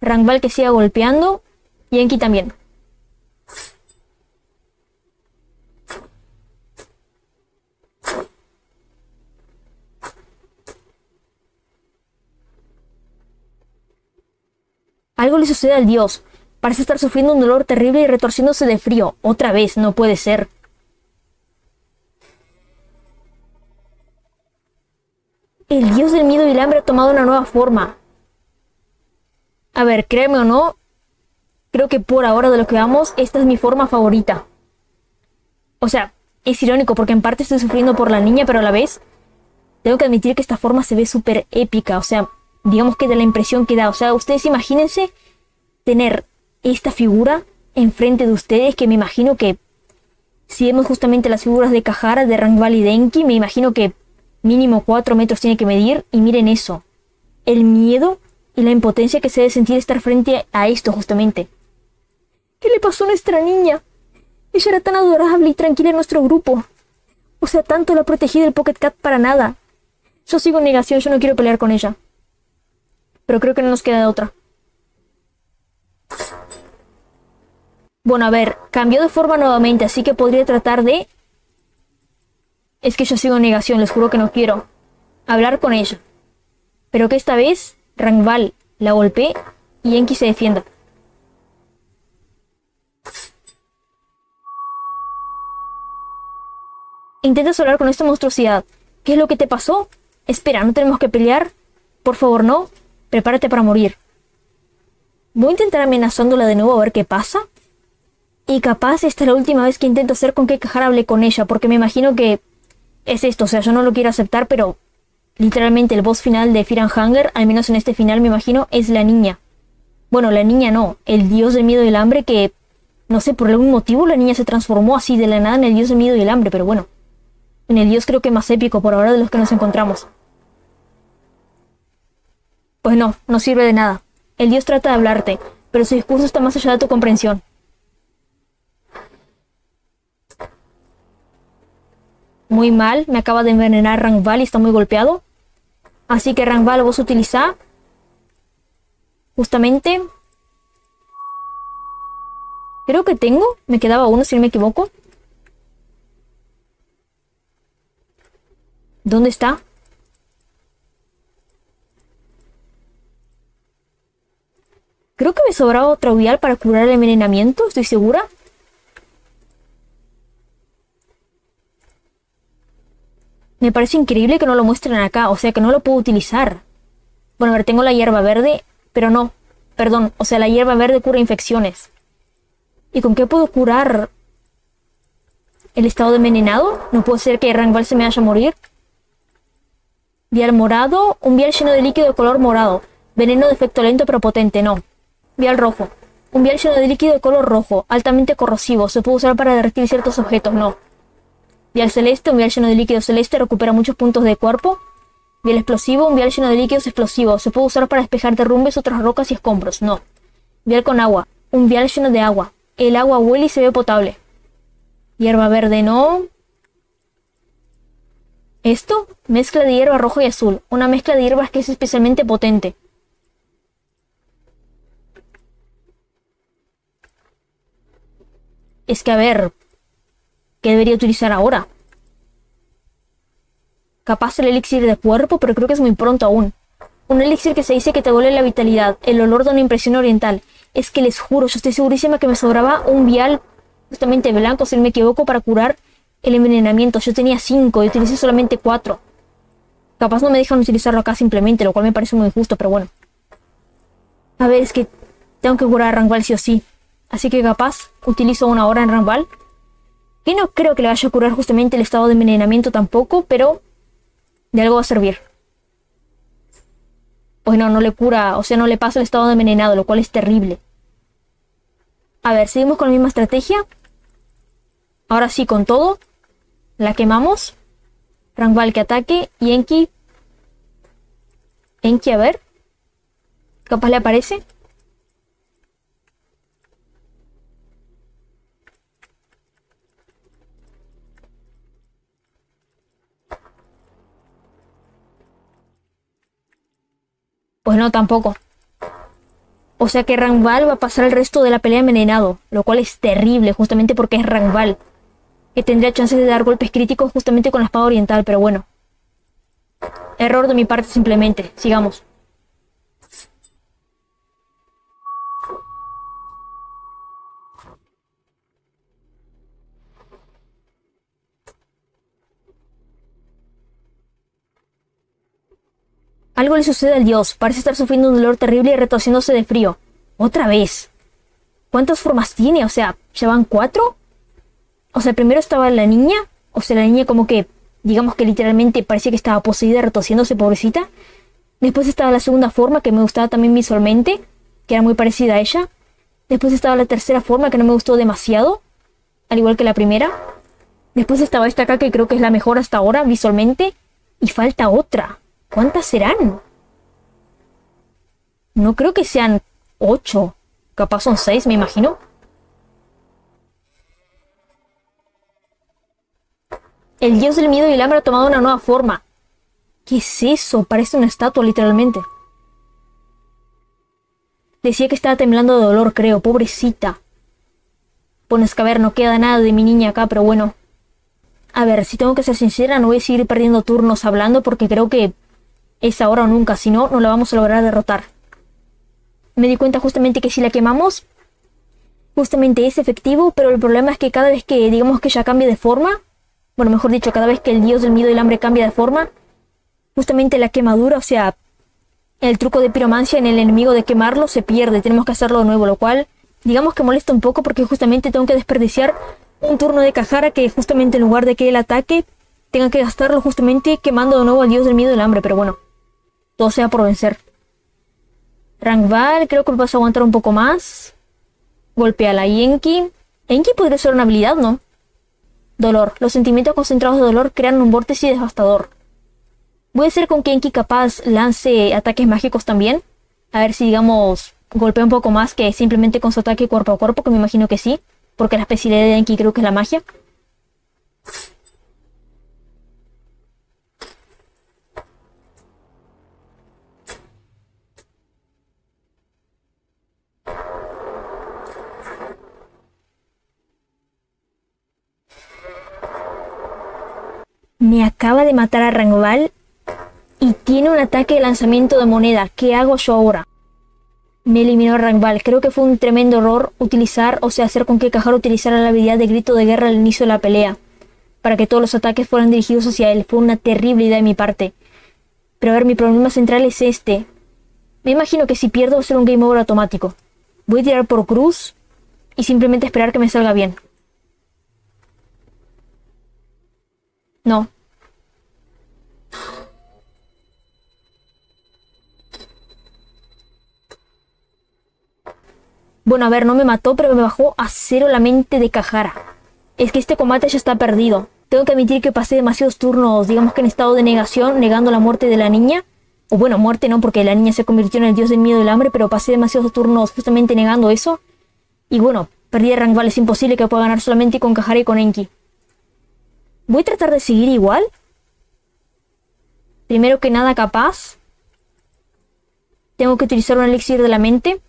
Rangval que siga golpeando. Y Enki también. Algo le sucede al dios. Parece estar sufriendo un dolor terrible y retorciéndose de frío. Otra vez, no puede ser. El dios del miedo y el hambre ha tomado una nueva forma. A ver, créeme o no, creo que por ahora de lo que vamos, esta es mi forma favorita. O sea, es irónico porque en parte estoy sufriendo por la niña, pero a la vez tengo que admitir que esta forma se ve súper épica. O sea, digamos que da la impresión que da. O sea, ustedes imagínense tener esta figura enfrente de ustedes, que me imagino que si vemos justamente las figuras de Cajara, de Rangval y de Enki, me imagino que mínimo 4 metros tiene que medir. Y miren eso, el miedo y la impotencia que se debe sentir estar frente a esto justamente. ¿Qué le pasó a nuestra niña? Ella era tan adorable y tranquila en nuestro grupo. O sea, tanto la protegí del Pocket Cat para nada. Yo sigo en negación, yo no quiero pelear con ella. Pero creo que no nos queda de otra. Bueno, a ver, cambió de forma nuevamente, así que podría tratar de... Es que yo sigo en negación, les juro que no quiero hablar con ella. Pero que esta vez Rangval la golpee y Enki se defienda. Intentas hablar con esta monstruosidad. ¿Qué es lo que te pasó? Espera, ¿no tenemos que pelear? Por favor, no. Prepárate para morir. Voy a intentar amenazándola de nuevo a ver qué pasa. Y capaz esta es la última vez que intento hacer con que Cajara hable con ella, porque me imagino que es esto. O sea, yo no lo quiero aceptar, pero literalmente el boss final de Fear and Hunger, al menos en este final me imagino, es la niña. Bueno, la niña no, el dios del miedo y el hambre que... No sé, por algún motivo la niña se transformó así de la nada en el dios del miedo y el hambre, pero bueno. En el dios creo que más épico por ahora de los que nos encontramos. Pues no, no sirve de nada. El dios trata de hablarte, pero su discurso está más allá de tu comprensión. Muy mal, me acaba de envenenar Rangval y está muy golpeado. Así que Rangval, vos utilizá justamente... Creo que tengo, me quedaba uno si no me equivoco. ¿Dónde está? Creo que me sobraba otro vial para curar el envenenamiento, estoy segura. Me parece increíble que no lo muestren acá, o sea que no lo puedo utilizar. Bueno, a ver, tengo la hierba verde, pero no. Perdón, o sea, la hierba verde cura infecciones. ¿Y con qué puedo curar el estado de envenenado? No puede ser que Rangval se me vaya a morir. Vial morado, un vial lleno de líquido de color morado. Veneno de efecto lento pero potente, no. Vial rojo, un vial lleno de líquido de color rojo, altamente corrosivo. Se puede usar para derretir ciertos objetos, no. Vial celeste, un vial lleno de líquido celeste, recupera muchos puntos de cuerpo. Vial explosivo, un vial lleno de líquidos explosivos. Se puede usar para despejar derrumbes, otras rocas y escombros, no. Vial con agua, un vial lleno de agua. El agua huele y se ve potable. Hierba verde, no. Esto, mezcla de hierba rojo y azul. Una mezcla de hierbas que es especialmente potente. Es que a ver, ¿qué debería utilizar ahora? Capaz el elixir de cuerpo, pero creo que es muy pronto aún. Un elixir que se dice que te vuelve la vitalidad, el olor de una impresión oriental. Es que les juro, yo estoy segurísima que me sobraba un vial justamente blanco, si no me equivoco, para curar el envenenamiento. Yo tenía 5 y utilicé solamente 4. Capaz no me dejan utilizarlo acá simplemente, lo cual me parece muy injusto, pero bueno. A ver, es que tengo que curar a Rangval sí o sí. Así que capaz utilizo una hora en Rangval. Que no creo que le vaya a curar justamente el estado de envenenamiento tampoco, pero de algo va a servir. Pues no, no le cura, o sea, no le pasa el estado de envenenado, lo cual es terrible. A ver, seguimos con la misma estrategia. Ahora sí, con todo. La quemamos. Rangval que ataque. Y Enki. Enki, a ver. Capaz le aparece. Pues no, tampoco. O sea que Rangval va a pasar el resto de la pelea envenenado. Lo cual es terrible, justamente porque es Rangval. Que tendría chances de dar golpes críticos justamente con la espada oriental, pero bueno. Error de mi parte simplemente. Sigamos. Algo le sucede al dios. Parece estar sufriendo un dolor terrible y retorciéndose de frío. Otra vez. ¿Cuántas formas tiene? O sea, ¿ya van 4? O sea, primero estaba la niña. O sea, la niña como que, digamos que literalmente parecía que estaba poseída, retorciéndose, pobrecita. Después estaba la segunda forma, que me gustaba también visualmente, que era muy parecida a ella. Después estaba la tercera forma, que no me gustó demasiado, al igual que la primera. Después estaba esta acá, que creo que es la mejor hasta ahora, visualmente. Y falta otra. ¿Cuántas serán? No creo que sean 8. Capaz son 6, me imagino. El dios del miedo y el hambre ha tomado una nueva forma. ¿Qué es eso? Parece una estatua, literalmente. Decía que estaba temblando de dolor, creo. Pobrecita. Bueno, es que a ver, no queda nada de mi niña acá, pero bueno. A ver, si tengo que ser sincera, no voy a seguir perdiendo turnos hablando porque creo que es ahora o nunca. Si no, no la vamos a lograr derrotar. Me di cuenta justamente que si la quemamos, justamente es efectivo, pero el problema es que cada vez que, digamos que ella cambie de forma, bueno, mejor dicho, cada vez que el dios del miedo y el hambre cambia de forma, justamente la quemadura, o sea, el truco de piromancia en el enemigo de quemarlo se pierde. Tenemos que hacerlo de nuevo, lo cual, digamos que molesta un poco porque justamente tengo que desperdiciar un turno de Cajara que justamente en lugar de que él ataque, tenga que gastarlo justamente quemando de nuevo al dios del miedo y el hambre, pero bueno, todo sea por vencer. Rangval, creo que vas a aguantar un poco más. Golpea a la Enki. Enki podría ser una habilidad, ¿no? Dolor. Los sentimientos concentrados de dolor crean un vórtice devastador. Voy a hacer con que Enki capaz lance ataques mágicos también. A ver si, digamos, golpea un poco más que simplemente con su ataque cuerpo a cuerpo, que me imagino que sí. Porque la especialidad de Enki creo que es la magia. Me acaba de matar a Rangval y tiene un ataque de lanzamiento de moneda. ¿Qué hago yo ahora? Me eliminó a Rangval. Creo que fue un tremendo error utilizar, o sea, hacer con que Cajara utilizara la habilidad de grito de guerra al inicio de la pelea. para que todos los ataques fueran dirigidos hacia él. Fue una terrible idea de mi parte. Pero a ver, mi problema central es este. Me imagino que si pierdo va a ser un game over automático. Voy a tirar por cruz y simplemente esperar que me salga bien. No. Bueno, a ver, no me mató, pero me bajó a 0 la mente de Cajara. Es que este combate ya está perdido. Tengo que admitir que pasé demasiados turnos, digamos que en estado de negación, negando la muerte de la niña. O bueno, muerte no, porque la niña se convirtió en el dios del miedo y el hambre, pero pasé demasiados turnos justamente negando eso. Y bueno, perdí el rank, vale, es imposible que pueda ganar solamente con Cajara y con Enki. Voy a tratar de seguir igual. Primero que nada, capaz. Tengo que utilizar un elixir de la mente.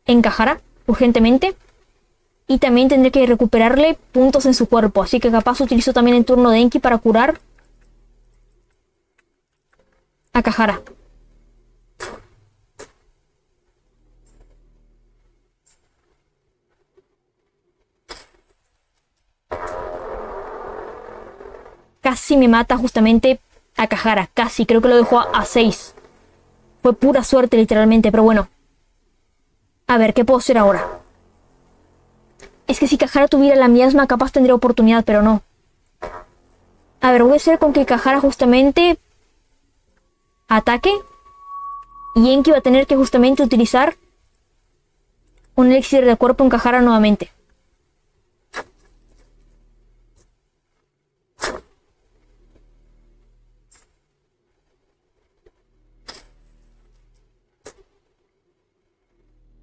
En Cajara, urgentemente. Y también tendré que recuperarle puntos en su cuerpo. Así que capaz utilizo también el turno de Enki para curar a Cajara. Casi me mata justamente a Cajara. Casi, creo que lo dejó a 6. Fue pura suerte literalmente, pero bueno. A ver, ¿qué puedo hacer ahora? Es que si Cajara tuviera la miasma, capaz tendría oportunidad, pero no. A ver, voy a hacer con que Cajara justamente ataque. Y Enki va a tener que justamente utilizar un elixir de cuerpo en Cajara nuevamente.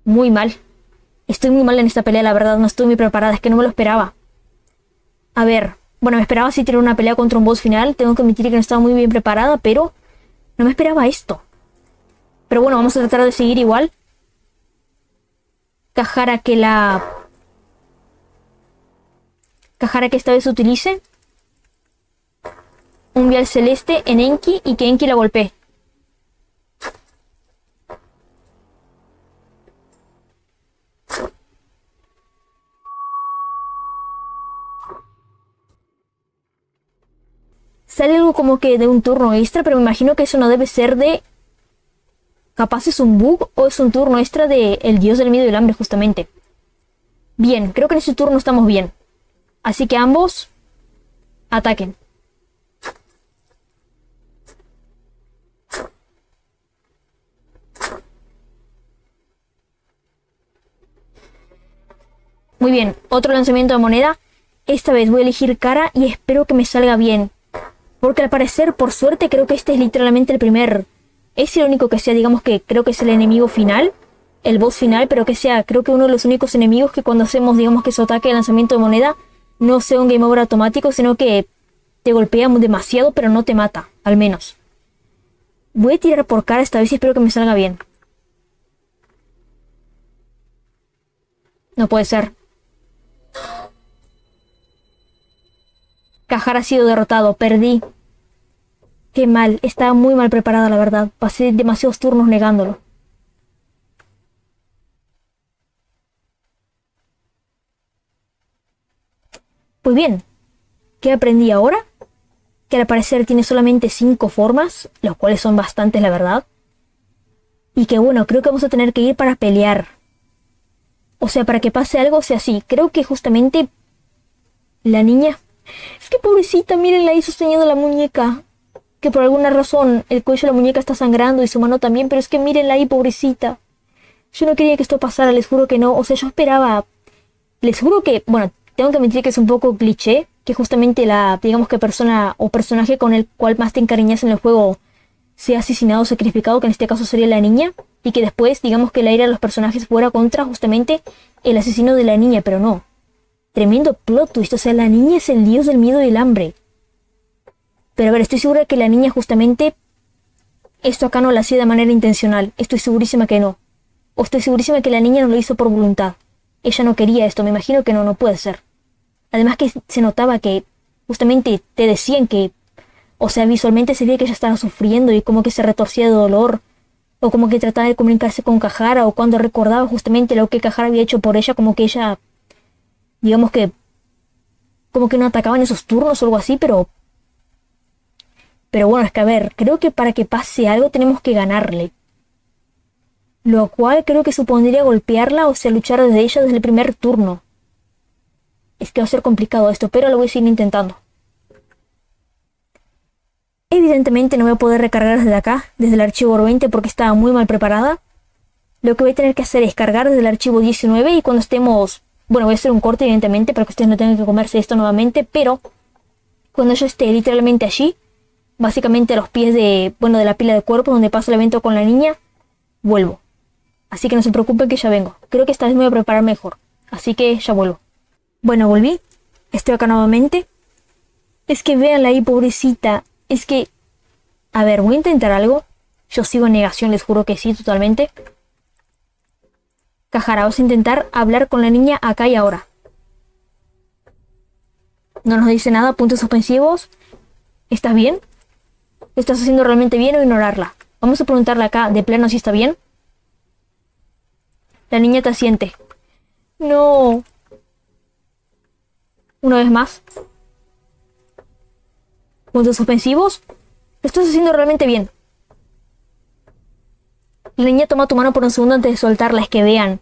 Muy mal. Estoy muy mal en esta pelea, la verdad. No estoy muy preparada. Es que no me lo esperaba. A ver. Bueno, me esperaba si tener una pelea contra un boss final. Tengo que admitir que no estaba muy bien preparada, pero no me esperaba esto. Pero bueno, vamos a tratar de seguir igual. Cajara que esta vez utilice un vial celeste en Enki y que Enki la golpee. Sale algo como que de un turno extra, pero me imagino que eso no debe ser de... Capaz es un bug o es un turno extra de el dios del miedo y el hambre justamente. Bien, creo que en ese turno estamos bien. Así que ambos ataquen. Muy bien, otro lanzamiento de moneda. Esta vez voy a elegir cara y espero que me salga bien. Porque al parecer, por suerte, creo que este es literalmente el primer... Es el único que sea, digamos que creo que es el enemigo final. El boss final, pero que sea, creo que uno de los únicos enemigos que cuando hacemos, digamos que su ataque de lanzamiento de moneda, no sea un game over automático, sino que te golpea demasiado, pero no te mata, al menos. Voy a tirar por cara esta vez y espero que me salga bien. No puede ser. Cajara ha sido derrotado, perdí. Qué mal, estaba muy mal preparada la verdad. Pasé demasiados turnos negándolo. Pues bien, ¿qué aprendí ahora? Que al parecer tiene solamente 5 formas, las cuales son bastantes la verdad. Y que bueno, creo que vamos a tener que ir para pelear. O sea, para que pase algo sea así. Creo que justamente la niña... Es que pobrecita, mírenla ahí sosteniendo la muñeca. Que por alguna razón el cuello de la muñeca está sangrando y su mano también, pero es que mírenla ahí, pobrecita. Yo no quería que esto pasara, les juro que no. O sea, yo esperaba... Les juro que... Bueno, tengo que admitir que es un poco cliché, que justamente la, digamos que persona o personaje con el cual más te encariñas en el juego sea asesinado o sacrificado, que en este caso sería la niña, y que después, digamos que la ira de los personajes fuera contra justamente el asesino de la niña, pero no. Tremendo plot twist, o sea, la niña es el dios del miedo y el hambre. Pero a ver, estoy segura de que la niña justamente esto acá no lo hacía de manera intencional. Estoy segurísima que no. O estoy segurísima que la niña no lo hizo por voluntad. Ella no quería esto, me imagino que no, no puede ser. Además que se notaba que justamente te decían que, o sea, visualmente se veía que ella estaba sufriendo y como que se retorcía de dolor. O como que trataba de comunicarse con Cajara, o cuando recordaba justamente lo que Cajara había hecho por ella, como que ella, digamos que como que no atacaban esos turnos o algo así, pero bueno, es que a ver, creo que para que pase algo tenemos que ganarle. Lo cual creo que supondría golpearla, o sea, luchar desde ella desde el primer turno. Es que va a ser complicado esto, pero lo voy a seguir intentando. Evidentemente no voy a poder recargar desde acá, desde el archivo 20, porque estaba muy mal preparada. Lo que voy a tener que hacer es cargar desde el archivo 19 y cuando estemos... Bueno, voy a hacer un corte evidentemente para que ustedes no tengan que comerse esto nuevamente, pero cuando yo esté literalmente allí, básicamente a los pies de, bueno, de la pila de cuerpos donde pasa el evento con la niña, vuelvo. Así que no se preocupen que ya vengo. Creo que esta vez me voy a preparar mejor, así que ya vuelvo. Bueno, volví. Estoy acá nuevamente. Es que véanla ahí, pobrecita. Es que... A ver, voy a intentar algo. Yo sigo en negación, les juro que sí, totalmente. Cajara, vamos a intentar hablar con la niña acá y ahora. No nos dice nada, puntos suspensivos. ¿Estás bien? ¿Lo estás haciendo realmente bien o ignorarla? Vamos a preguntarle acá de plano si está bien. La niña te asiente. No. Una vez más. Puntos suspensivos. Lo estás haciendo realmente bien. La niña toma tu mano por un segundo antes de soltarla. Es que vean.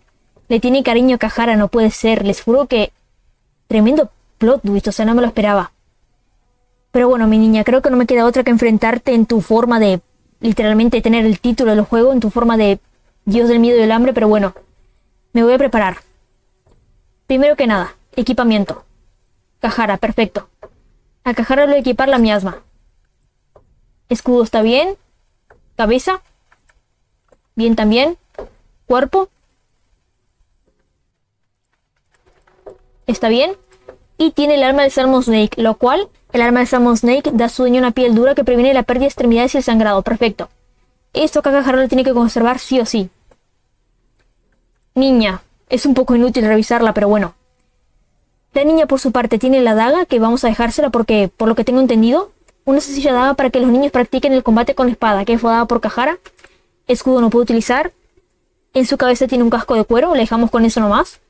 Le tiene cariño a Cajara, no puede ser. Les juro que... Tremendo plot twist, o sea, no me lo esperaba. Pero bueno, mi niña, creo que no me queda otra que enfrentarte en tu forma de... Literalmente tener el título del juego, en tu forma de... Dios del miedo y del hambre, pero bueno. Me voy a preparar. Primero que nada, equipamiento. Cajara, perfecto. A Cajara le voy a equipar la miasma. Escudo está bien. Cabeza. Bien también. Cuerpo. Está bien. Y tiene el arma de Salmon Snake, lo cual, el arma de Salmon Snake da a su dueño una piel dura que previene la pérdida de extremidades y el sangrado. Perfecto. Esto que a Cajara le tiene que conservar sí o sí. Niña. Es un poco inútil revisarla, pero bueno. La niña por su parte tiene la daga, que vamos a dejársela porque, por lo que tengo entendido, una sencilla daga para que los niños practiquen el combate con la espada, que fue dada por Cajara. Escudo no puede utilizar. En su cabeza tiene un casco de cuero, le dejamos con eso nomás.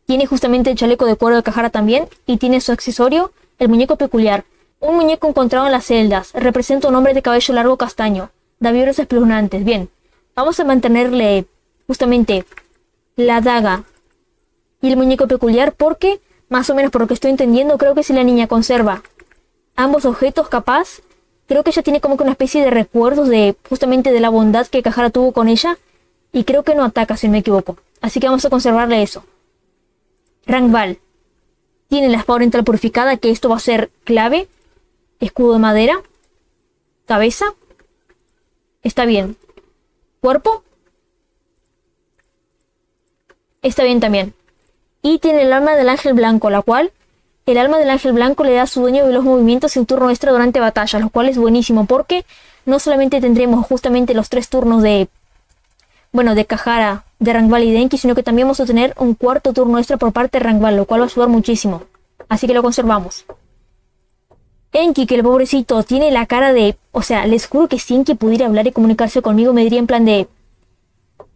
Tiene justamente el chaleco de cuero de Cajara también, y tiene su accesorio, el muñeco peculiar. Un muñeco encontrado en las celdas, representa un hombre de cabello largo castaño, da vibras espeluznantes. Bien, vamos a mantenerle justamente la daga y el muñeco peculiar porque, más o menos por lo que estoy entendiendo, creo que si la niña conserva ambos objetos capaz, creo que ella tiene como que una especie de recuerdos de justamente de la bondad que Cajara tuvo con ella, y creo que no ataca si no me equivoco. Así que vamos a conservarle eso. Rangval. Tiene la espada oriental purificada, que esto va a ser clave. Escudo de madera. Cabeza. Está bien. Cuerpo. Está bien también. Y tiene el alma del ángel blanco, la cual... El alma del ángel blanco le da a su dueño de los movimientos en turno extra durante batallas, lo cual es buenísimo porque no solamente tendremos justamente los 3 turnos de... Bueno, de Cajara, de Rangval y de Enki, sino que también vamos a tener un 4º turno extra por parte de Rangval, lo cual va a ayudar muchísimo. Así que lo conservamos. Enki, que el pobrecito tiene la cara de... O sea, les juro que si Enki pudiera hablar y comunicarse conmigo me diría en plan de...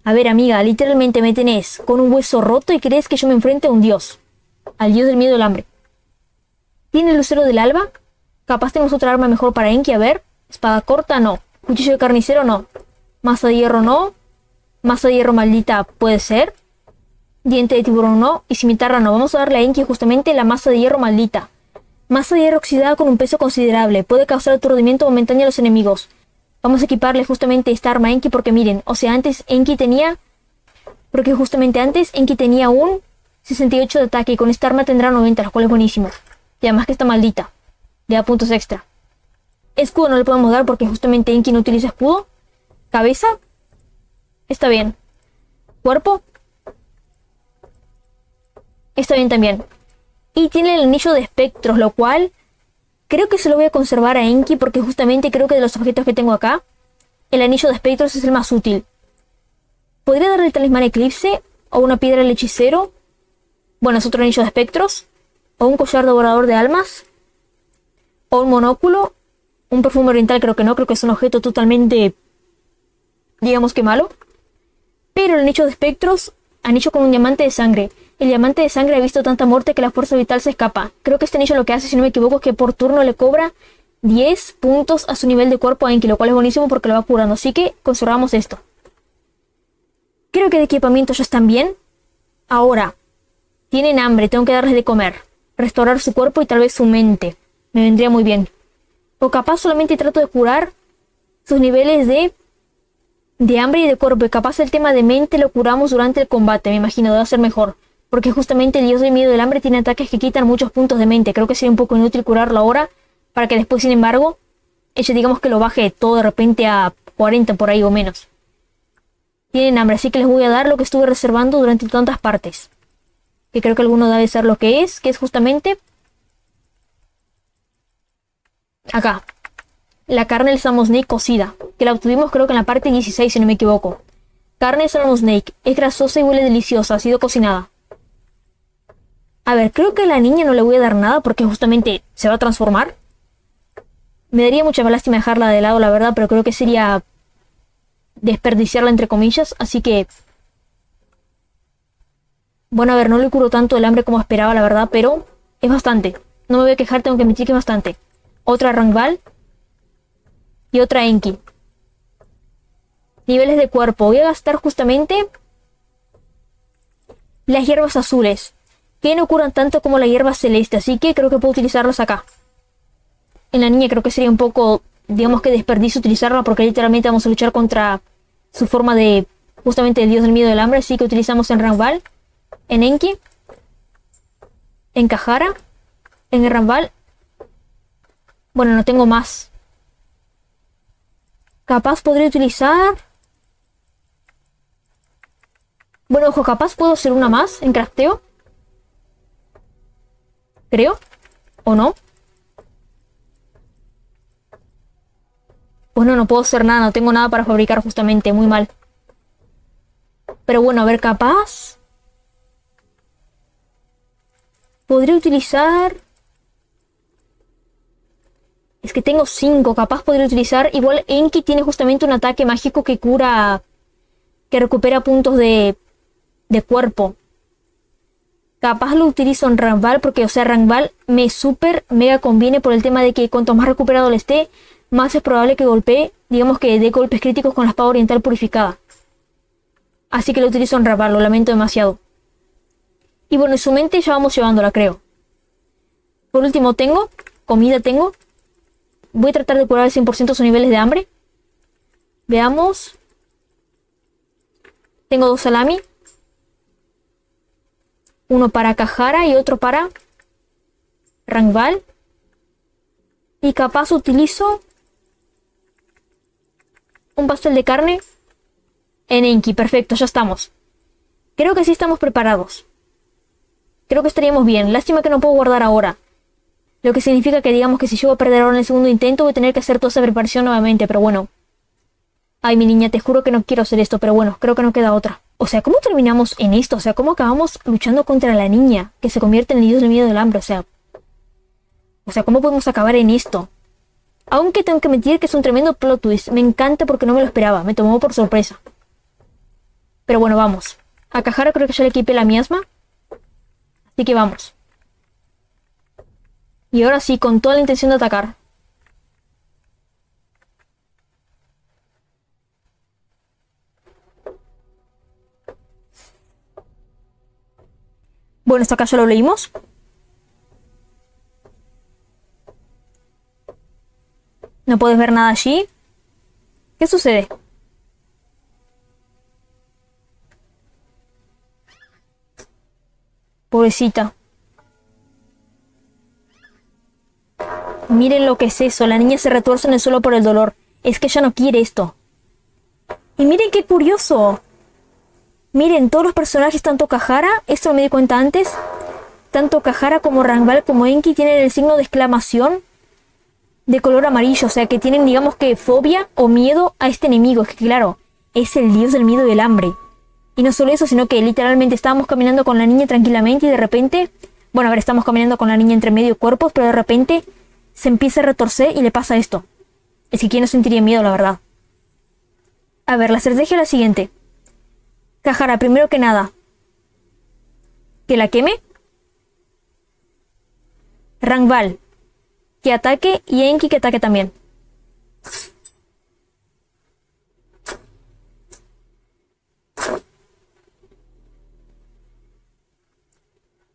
A ver, amiga, literalmente me tenés con un hueso roto y crees que yo me enfrente a un dios. Al dios del miedo y el hambre. ¿Tiene el lucero del alba? Capaz tenemos otra arma mejor para Enki, a ver. Espada corta, no. Cuchillo de carnicero, no. Maza de hierro, no. Maza de hierro maldita, puede ser. Diente de tiburón, no. Y cimitarra, no. Vamos a darle a Enki justamente la maza de hierro maldita. Maza de hierro oxidada con un peso considerable. Puede causar aturdimiento momentáneo a los enemigos. Vamos a equiparle justamente esta arma a Enki porque miren, o sea, antes Enki tenía... Porque justamente antes Enki tenía un 68 de ataque y con esta arma tendrá 90, lo cual es buenísimo. Y además que está maldita. Le da puntos extra. Escudo no le podemos dar porque justamente Enki no utiliza escudo. Cabeza. Está bien. Cuerpo. Está bien también. Y tiene el anillo de espectros, lo cual... Creo que se lo voy a conservar a Enki porque justamente creo que de los objetos que tengo acá, el anillo de espectros es el más útil. Podría darle el talismán eclipse o una piedra del hechicero. Bueno, es otro anillo de espectros. O un collar devorador de almas. O un monóculo. Un perfume oriental creo que no. Creo que es un objeto totalmente... digamos que malo. Pero el anillo de espectros Anillo con un diamante de sangre. El diamante de sangre ha visto tanta muerte que la fuerza vital se escapa. Creo que este anillo lo que hace, si no me equivoco, es que por turno le cobra 10 puntos a su nivel de cuerpo a Enki, lo cual es buenísimo porque lo va curando. Así que conservamos esto. Creo que de equipamiento ya están bien. Ahora, tienen hambre, tengo que darles de comer. Restaurar su cuerpo y tal vez su mente. Me vendría muy bien. O capaz solamente trato de curar sus niveles de hambre y de cuerpo. Y capaz el tema de mente lo curamos durante el combate. Me imagino, debe ser mejor. Porque justamente el dios del miedo y del hambre tiene ataques que quitan muchos puntos de mente. Creo que sería un poco inútil curarlo ahora. Para que después, sin embargo, ella digamos que lo baje todo de repente a 40 por ahí o menos. Tienen hambre, así que les voy a dar lo que estuve reservando durante tantas partes. Que creo que alguno debe ser lo que es justamente acá. La carne del Salmon Snake cocida, que la obtuvimos creo que en la parte 16 si no me equivoco. Carne de Salmon Snake, es grasosa y huele deliciosa, ha sido cocinada. A ver, creo que a la niña no le voy a dar nada porque justamente se va a transformar. Me daría mucha lástima dejarla de lado, la verdad, pero creo que sería desperdiciarla entre comillas, así que... Bueno, a ver, no le curo tanto el hambre como esperaba, la verdad, pero es bastante. No me voy a quejar, tengo que admitir que es bastante. Otra Rangval y otra Enki. Niveles de cuerpo. Voy a gastar justamente las hierbas azules, que no curan tanto como la hierba celeste, así que creo que puedo utilizarlos acá. En la niña creo que sería un poco, digamos que desperdicio utilizarla, porque literalmente vamos a luchar contra su forma de, justamente el dios del miedo y del hambre, así que utilizamos en Rangval, en Enki, en Kahara, en Rangval. Bueno, no tengo más. Capaz podría utilizar... Bueno, ojo, capaz puedo hacer una más en crafteo. Creo. ¿O no? Pues no puedo hacer nada. No tengo nada para fabricar justamente. Muy mal. Pero bueno, a ver, capaz... Podría utilizar... Es que tengo 5. Capaz podría utilizar... Igual Enki tiene justamente un ataque mágico que cura... Que recupera puntos de cuerpo. Capaz lo utilizo en Rangval porque, o sea, Rangval me super mega conviene por el tema de que cuanto más recuperado le esté, más es probable que golpee, digamos que dé golpes críticos con la espada oriental purificada. Así que lo utilizo en Rangval, lo lamento demasiado. Y bueno, en su mente ya vamos llevándola, creo. Por último tengo, comida tengo. Voy a tratar de curar al 100% sus niveles de hambre. Veamos. Tengo 2 salami. Uno para Kahara y otro para Rangval. Y capaz utilizo un pastel de carne en Enki. Perfecto, ya estamos. Creo que sí estamos preparados. Creo que estaríamos bien. Lástima que no puedo guardar ahora. Lo que significa que digamos que si llego a perder ahora en el segundo intento voy a tener que hacer toda esa preparación nuevamente. Pero bueno. Ay, mi niña, te juro que no quiero hacer esto, pero bueno, creo que no queda otra. O sea, ¿cómo terminamos en esto? O sea, ¿cómo acabamos luchando contra la niña que se convierte en el dios del miedo y del hambre? O sea, ¿cómo podemos acabar en esto? Aunque tengo que admitir que es un tremendo plot twist. Me encanta porque no me lo esperaba. Me tomó por sorpresa. Pero bueno, vamos. A Kahara creo que ya le equipé la miasma. Así que vamos. Y ahora sí, con toda la intención de atacar. Bueno, esto acá ya lo leímos. No puedes ver nada allí. ¿Qué sucede? Pobrecita. Miren lo que es eso. La niña se retuerce en el suelo por el dolor. Es que ella no quiere esto. Y miren qué curioso. Miren, todos los personajes, tanto Kahara, esto me di cuenta antes, tanto Kahara como Rangval como Enki tienen el signo de exclamación de color amarillo. O sea, que tienen, digamos que, fobia o miedo a este enemigo. Es que, claro, es el dios del miedo y del hambre. Y no solo eso, sino que literalmente estábamos caminando con la niña tranquilamente y de repente... Bueno, a ver, estamos caminando con la niña entre medio cuerpos, pero de repente se empieza a retorcer y le pasa esto. Es que quién no sentiría miedo, la verdad. A ver, la estrategia es la siguiente. Kahara, primero que nada, que la queme. Rangval, que ataque. Y Enki, que ataque también.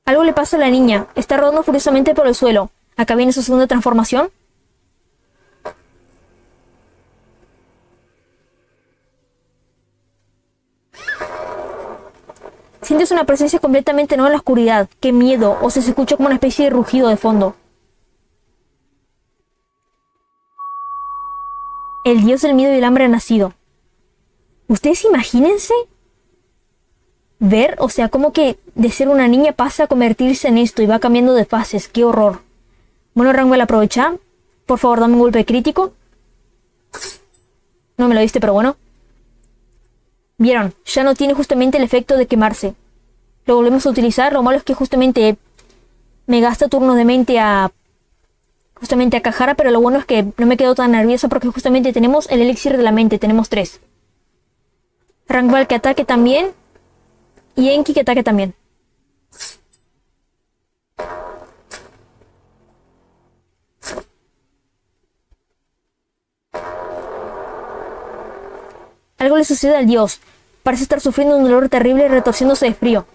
Algo le pasa a la niña. Está rodando furiosamente por el suelo. Acá viene su segunda transformación. Sientes una presencia completamente nueva en la oscuridad. ¡Qué miedo! O se escucha como una especie de rugido de fondo. El dios del miedo y el hambre ha nacido. ¿Ustedes imagínense? Ver, o sea, como que de ser una niña pasa a convertirse en esto y va cambiando de fases. ¡Qué horror! Bueno, Rangval, aprovecha. Por favor, dame un golpe crítico. No me lo diste, pero bueno. Vieron, ya no tiene justamente el efecto de quemarse. Lo volvemos a utilizar. Lo malo es que justamente me gasta turnos de mente a Kahara, pero lo bueno es que no me quedo tan nerviosa porque justamente tenemos el elixir de la mente. Tenemos 3. Rangval, que ataque también. Y Enki, que ataque también. Algo le sucede al dios. Parece estar sufriendo un dolor terrible y retorciéndose de frío.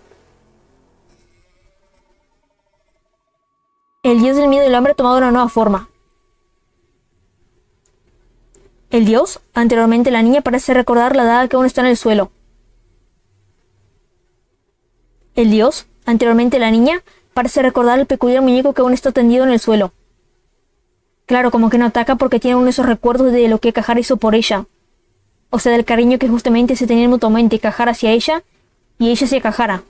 El dios del miedo y el hambre ha tomado una nueva forma. El dios, anteriormente la niña, parece recordar la daga que aún está en el suelo. El dios, anteriormente la niña, parece recordar el peculiar muñeco que aún está tendido en el suelo. Claro, como que no ataca porque tiene aún esos recuerdos de lo que Kahara hizo por ella. O sea, del cariño que justamente se tenían mutuamente Kahara hacia ella y ella hacia Kahara.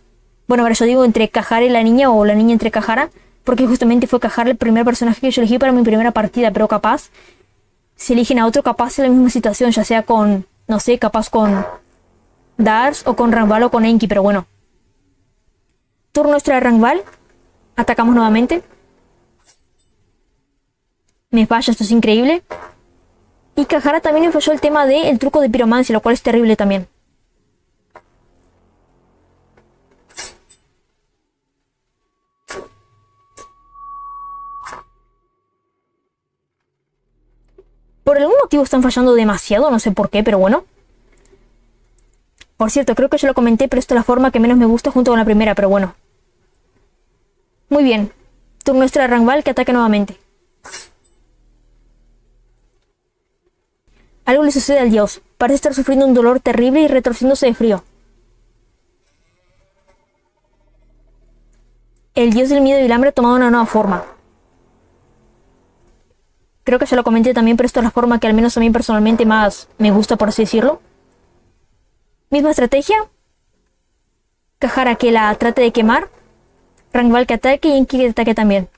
Bueno, ahora yo digo entre Kahara y la niña o la niña entre Kahara, porque justamente fue Kahara el primer personaje que yo elegí para mi primera partida, pero capaz, si eligen a otro, capaz en la misma situación, ya sea con, no sé, capaz con Dars o con Rangval o con Enki, pero bueno. Turno extra de Rangval. Atacamos nuevamente. Me falla, esto es increíble. Y Kahara también me falló el tema del truco de piromancia, lo cual es terrible también. Por algún motivo están fallando demasiado, no sé por qué, pero bueno. Por cierto, creo que yo lo comenté, pero esta es la forma que menos me gusta junto con la primera, pero bueno. Muy bien. Turno extra de Rangval, que ataque nuevamente. Algo le sucede al dios. Parece estar sufriendo un dolor terrible y retorciéndose de frío. El dios del miedo y el hambre ha tomado una nueva forma. Creo que ya lo comenté también, pero esta es la forma que al menos a mí personalmente más me gusta, por así decirlo. Misma estrategia. Kahara que la trate de quemar. Rangval que ataque y Enki que ataque también.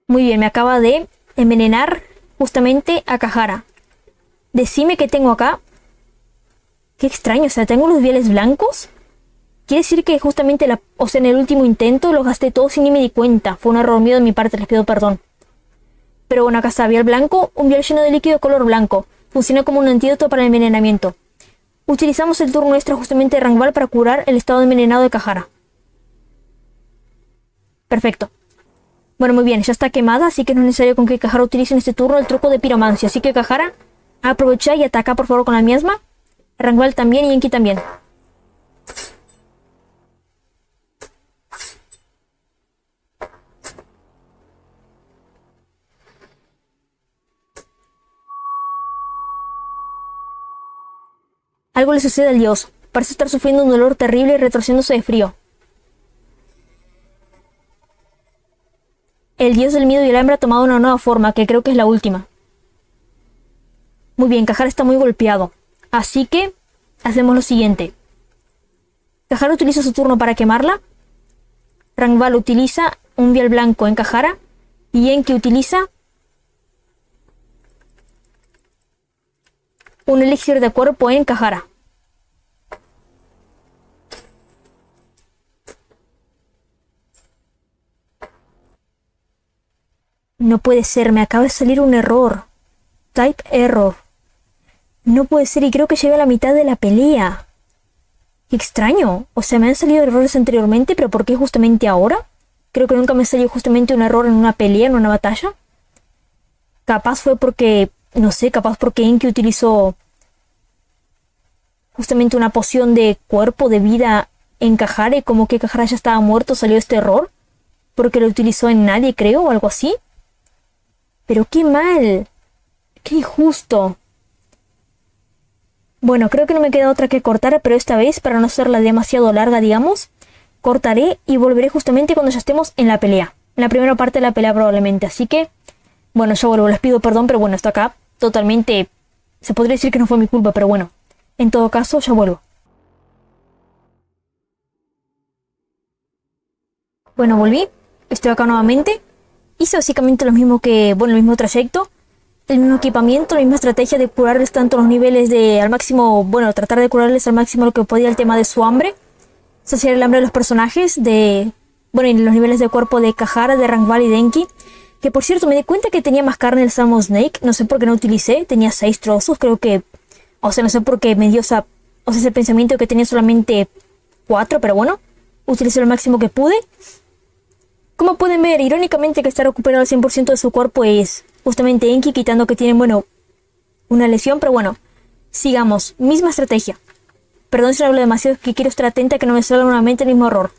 Muy bien, me acaba de envenenar justamente a Kahara. Decime qué tengo acá. Qué extraño, o sea, tengo los viales blancos. Quiere decir que justamente en el último intento los gasté todos y ni me di cuenta. Fue un error mío de mi parte, les pido perdón. Pero bueno, acá está, vial blanco, un vial lleno de líquido de color blanco. Funciona como un antídoto para el envenenamiento. Utilizamos el turno extra justamente de Rangval para curar el estado envenenado de Kahara. Perfecto. Bueno, muy bien, ya está quemada, así que no es necesario con que Kahara utilice en este turno el truco de piromancia. Así que Kahara, aprovecha y ataca por favor con la miasma. Rangval también y Enki también. Algo le sucede al dios. Parece estar sufriendo un dolor terrible y retorciéndose de frío. El dios del miedo y el hambre ha tomado una nueva forma, que creo que es la última. Muy bien, Kahara está muy golpeado. Así que hacemos lo siguiente. Kahara utiliza su turno para quemarla. Rangval utiliza un vial blanco en Kahara. Y Enki utiliza un elixir de cuerpo en Kahara. No puede ser, me acaba de salir un error. Type error. No puede ser y creo que llegué a la mitad de la pelea. Qué extraño. O sea, me han salido errores anteriormente, pero ¿por qué justamente ahora? Creo que nunca me salió justamente un error en una pelea, en una batalla. Capaz fue porque, no sé, capaz porque Enki utilizó justamente una poción de cuerpo de vida en Kahara y como que Kahara ya estaba muerto salió este error. Porque lo utilizó en nadie, creo, o algo así. Pero qué mal. Qué injusto. Bueno, creo que no me queda otra que cortar, pero esta vez, para no hacerla demasiado larga, digamos, cortaré y volveré justamente cuando ya estemos en la pelea. En la primera parte de la pelea probablemente, así que... Bueno, ya vuelvo, les pido perdón, pero bueno, esto acá totalmente... Se podría decir que no fue mi culpa, pero bueno. En todo caso, ya vuelvo. Bueno, volví. Estoy acá nuevamente. Hice básicamente lo mismo que... Bueno, el mismo trayecto. El mismo equipamiento, la misma estrategia de curarles tanto los niveles de al máximo, bueno, tratar de curarles al máximo lo que podía el tema de su hambre, saciar el hambre de los personajes, bueno, y los niveles de cuerpo de Kahara, de Rangval y de Enki, que por cierto me di cuenta que tenía más carne el Salmon Snake, no sé por qué no utilicé, tenía 6 trozos, creo que, o sea, no sé por qué me dio ese pensamiento que tenía solamente 4, pero bueno, utilicé lo máximo que pude. Como pueden ver, irónicamente que está recuperado al 100% de su cuerpo es justamente Enki, quitando que tienen, bueno, una lesión, pero bueno, sigamos. Misma estrategia. Perdón si no hablo demasiado, es que quiero estar atenta a que no me salga nuevamente el mismo error.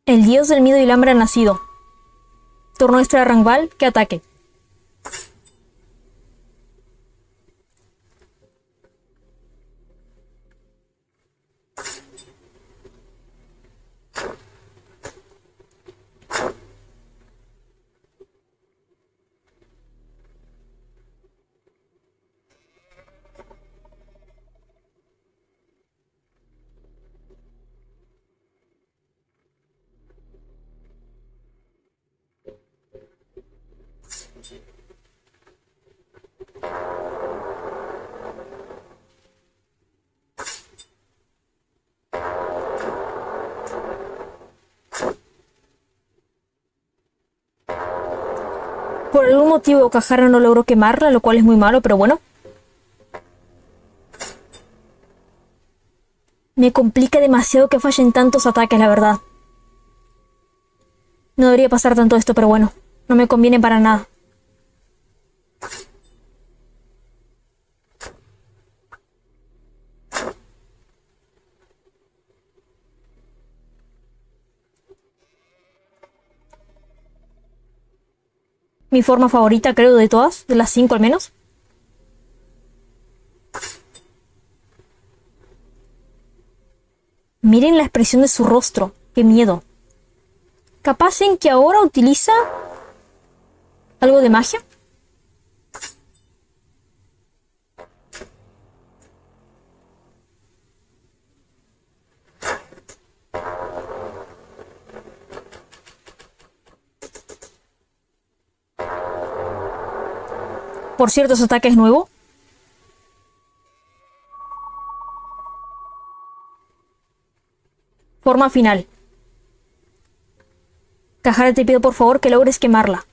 El dios del miedo y el hambre ha nacido. Turno extra de Rangval, que ataque. Por algún motivo Kahara no logró quemarla, lo cual es muy malo, pero bueno. Me complica demasiado que fallen tantos ataques, la verdad. No debería pasar tanto esto, pero bueno, no me conviene para nada. Mi forma favorita, creo, de todas, de las 5 al menos. Miren la expresión de su rostro, qué miedo. Capaz en que ahora utiliza algo de magia. Por cierto, ese ataque es nuevo. Forma final. Kahara, te pido por favor que logres quemarla.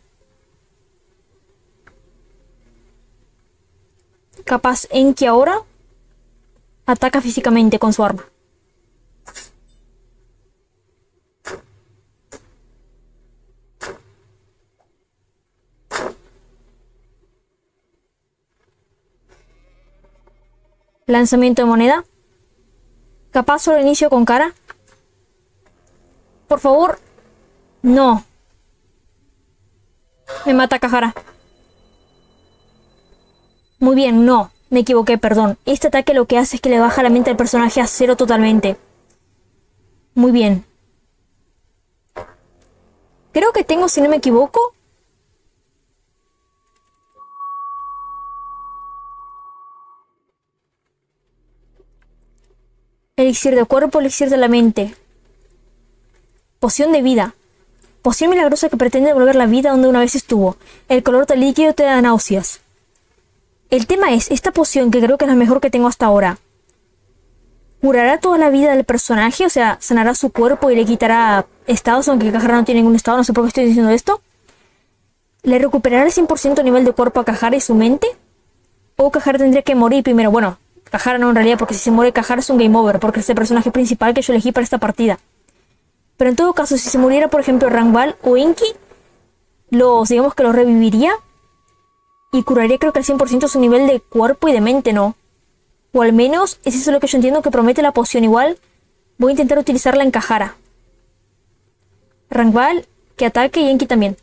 Capaz en que ahora ataca físicamente con su arma. Lanzamiento de moneda. Capaz solo inicio con cara. Por favor. No. Me mata Kahara. Muy bien, no. Me equivoqué, perdón. Este ataque lo que hace es que le baja la mente al personaje a 0 totalmente. Muy bien. Creo que tengo, si no me equivoco... elixir de cuerpo, elixir de la mente. Poción de vida. Poción milagrosa que pretende devolver la vida donde una vez estuvo. El color del líquido te da náuseas. El tema es, esta poción, que creo que es la mejor que tengo hasta ahora, ¿curará toda la vida del personaje? O sea, sanará su cuerpo y le quitará estados, aunque Cajara no tiene ningún estado, no sé por qué estoy diciendo esto. ¿Le recuperará el 100% nivel de cuerpo a Cajara y su mente? ¿O Cajara tendría que morir primero? Bueno, Cajara no en realidad, porque si se muere Cajara es un game over, porque es el personaje principal que yo elegí para esta partida. Pero en todo caso, si se muriera, por ejemplo, Rangval o Enki, digamos que los reviviría y curaría creo que al 100% su nivel de cuerpo y de mente, ¿no? O al menos, es eso lo que yo entiendo que promete la poción. Igual, voy a intentar utilizarla en Cajara. Rangval, que ataque, y Enki también.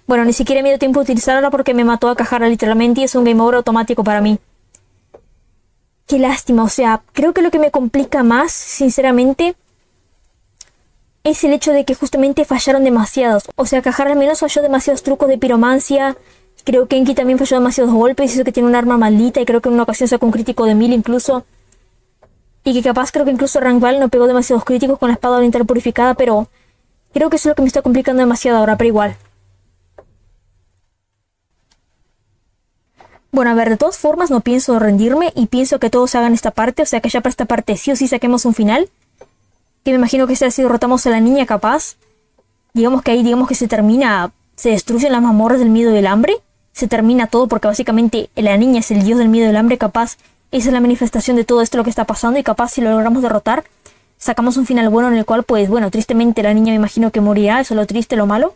Bueno, ni siquiera me dio tiempo de utilizarla porque me mató a Cajara literalmente y es un game over automático para mí. Qué lástima, o sea, creo que lo que me complica más, sinceramente, es el hecho de que justamente fallaron demasiados. O sea, Cajara al menos falló demasiados trucos de piromancia. Creo que Enki también falló demasiados golpes, hizo que tiene un arma maldita y creo que en una ocasión sacó un crítico de 1000 incluso. Y que capaz creo que incluso Rangval no pegó demasiados críticos con la espada oriental purificada, pero creo que eso es lo que me está complicando demasiado ahora, pero igual. Bueno, a ver, de todas formas no pienso rendirme y pienso que todos hagan esta parte, o sea que ya para esta parte sí o sí saquemos un final. Que me imagino que sea si derrotamos a la niña capaz. Digamos que ahí, digamos que se termina, se destruyen las mazmorras del miedo y del hambre. Se termina todo porque básicamente la niña es el dios del miedo y del hambre, capaz esa es la manifestación de todo esto lo que está pasando y capaz si lo logramos derrotar, sacamos un final bueno en el cual pues bueno, tristemente la niña me imagino que morirá, eso es lo triste, lo malo.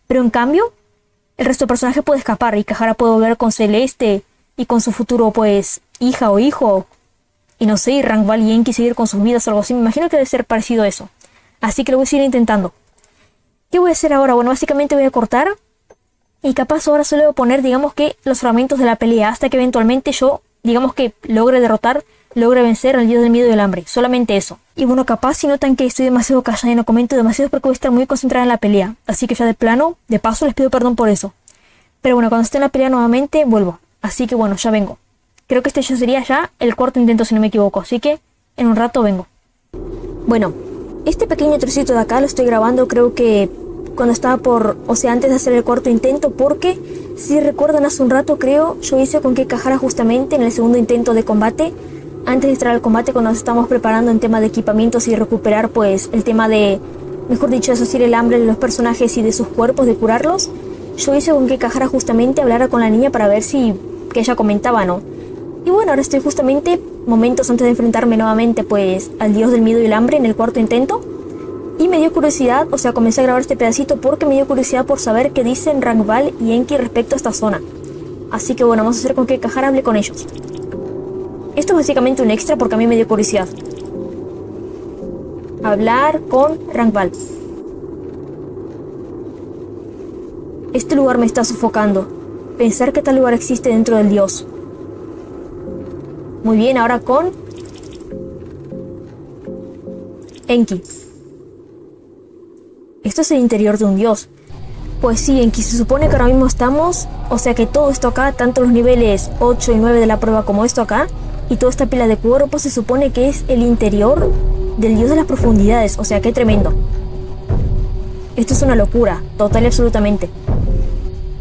Pero en cambio, el resto del personaje puede escapar y Cajara puede volver con Celeste y con su futuro, pues, hija o hijo. Y no sé, y Rangval y Enki seguir con sus vidas o algo así. Me imagino que debe ser parecido a eso. Así que lo voy a seguir intentando. ¿Qué voy a hacer ahora? Bueno, básicamente voy a cortar. Y capaz ahora solo voy a poner, digamos que, los fragmentos de la pelea. Hasta que eventualmente yo, digamos que, logre derrotar, logre vencer al dios del miedo y del hambre. Solamente eso. Y bueno, capaz si notan que estoy demasiado callada y no comento demasiado es porque voy a estar muy concentrada en la pelea. Así que ya de plano, de paso les pido perdón por eso. Pero bueno, cuando esté en la pelea nuevamente, vuelvo. Así que bueno, ya vengo. Creo que este ya sería ya el cuarto intento si no me equivoco. Así que en un rato vengo. Bueno, este pequeño trocito de acá lo estoy grabando creo que cuando estaba o sea, antes de hacer el cuarto intento. Porque, si recuerdan hace un rato creo, yo hice con que Cajara justamente en el segundo intento de combate. Antes de entrar al combate, cuando nos estamos preparando en tema de equipamientos y recuperar pues el tema de, mejor dicho, asociar el hambre de los personajes y de sus cuerpos, de curarlos. Yo hice con que Cajara justamente hablara con la niña para ver si que ella comentaba, ¿no? Y bueno, ahora estoy justamente momentos antes de enfrentarme nuevamente pues al dios del miedo y el hambre en el cuarto intento. Y me dio curiosidad, o sea, comencé a grabar este pedacito porque me dio curiosidad por saber qué dicen Rangval y Enki respecto a esta zona. Así que bueno, vamos a hacer con que Cajara hable con ellos. Esto es básicamente un extra porque a mí me dio curiosidad. Hablar con Rangval. Este lugar me está sofocando. Pensar que tal lugar existe dentro del dios. Muy bien, ahora con Enki. Esto es el interior de un dios. Pues sí, Enki, se supone que ahora mismo estamos, o sea que todo esto acá, tanto los niveles 8 y 9 de la prueba como esto acá, y toda esta pila de cuerpos se supone que es el interior del dios de las profundidades, o sea, qué tremendo. Esto es una locura, total y absolutamente.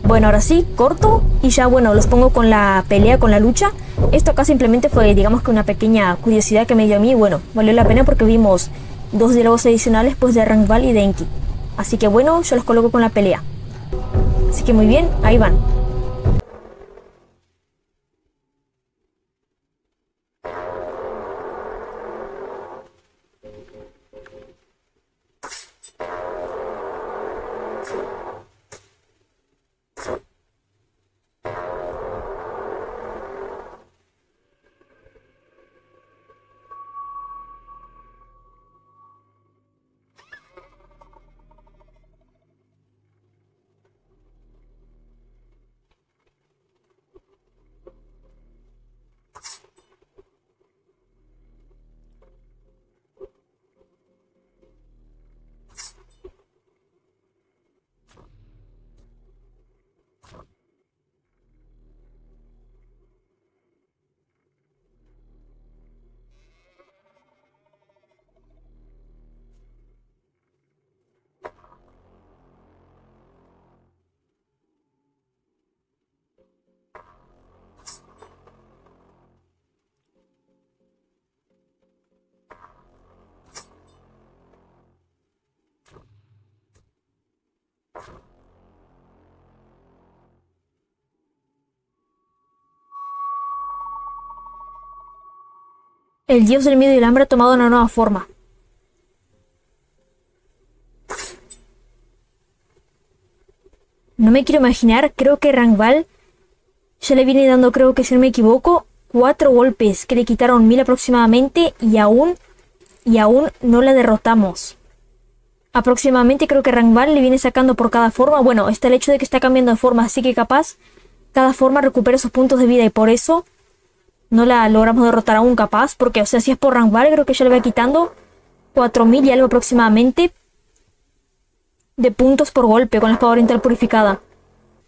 Bueno, ahora sí, corto y ya bueno, los pongo con la pelea, con la lucha. Esto acá simplemente fue, digamos que una pequeña curiosidad que me dio a mí. Bueno, valió la pena porque vimos dos diálogos adicionales pues de Rangval y de Enki. Así que bueno, yo los coloco con la pelea. Así que muy bien, ahí van. El dios del miedo y el hambre ha tomado una nueva forma. No me quiero imaginar, creo que Rangval ya le viene dando, creo que si no me equivoco, 4 golpes que le quitaron 1000 aproximadamente y aún no la derrotamos. Aproximadamente creo que Rangval le viene sacando por cada forma. Bueno, está el hecho de que está cambiando de forma, así que capaz cada forma recupera esos puntos de vida y por eso no la logramos derrotar aún capaz. Porque, o sea, si es por Rangval, creo que ya le va quitando 4000 y algo aproximadamente de puntos por golpe con la espada oriental purificada.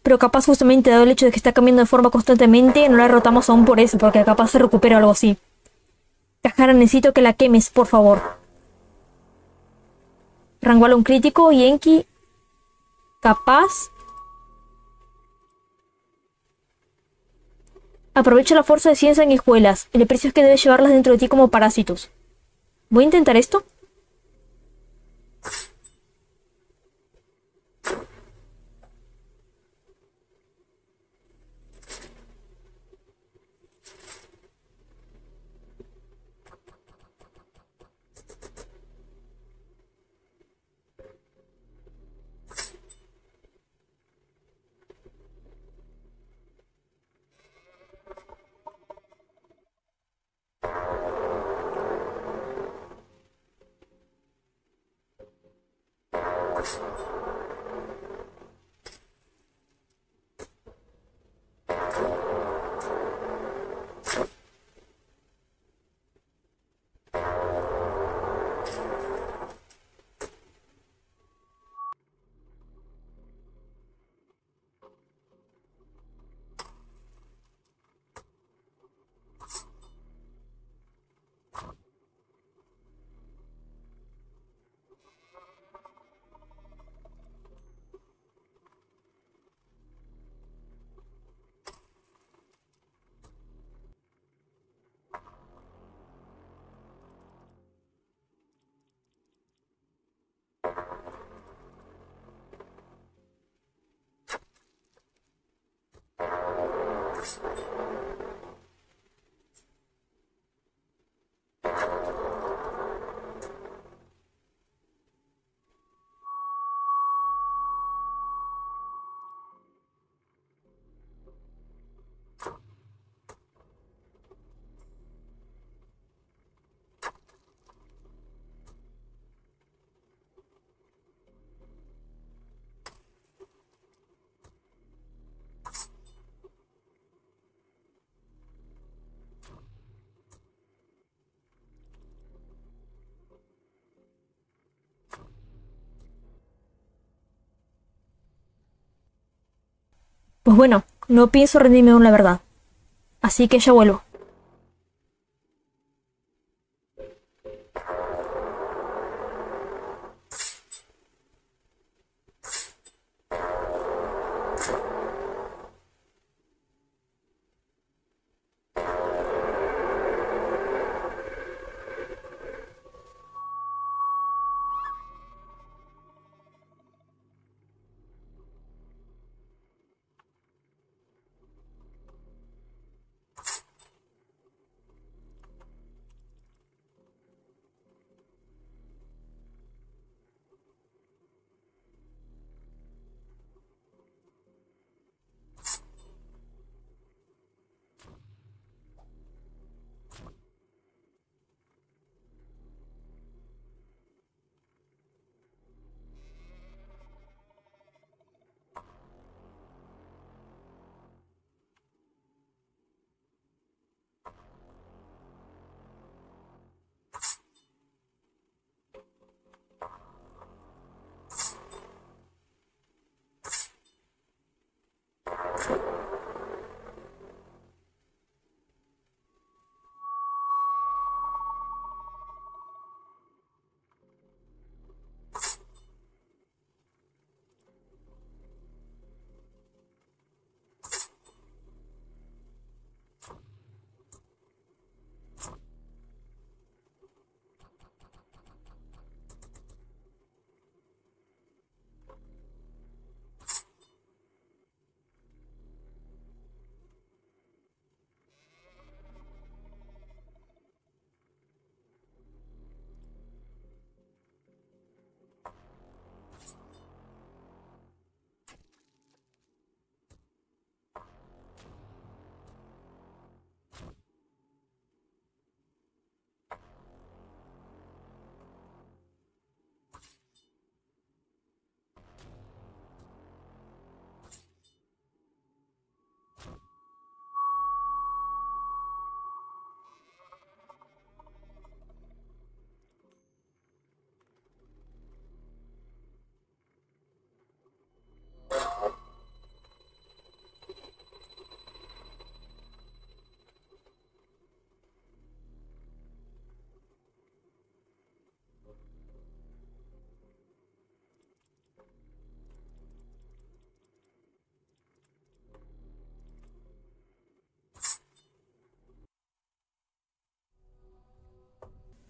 Pero capaz justamente dado el hecho de que está cambiando de forma constantemente, no la derrotamos aún por eso, porque capaz se recupera algo así. Tajara, necesito que la quemes, por favor. Rangval un crítico y Enki capaz. Aprovecha la fuerza de 100 sanguijuelas. El precio es que debes llevarlas dentro de ti como parásitos. Voy a intentar esto. Pues bueno, no pienso rendirme aún, la verdad. Así que ya vuelvo.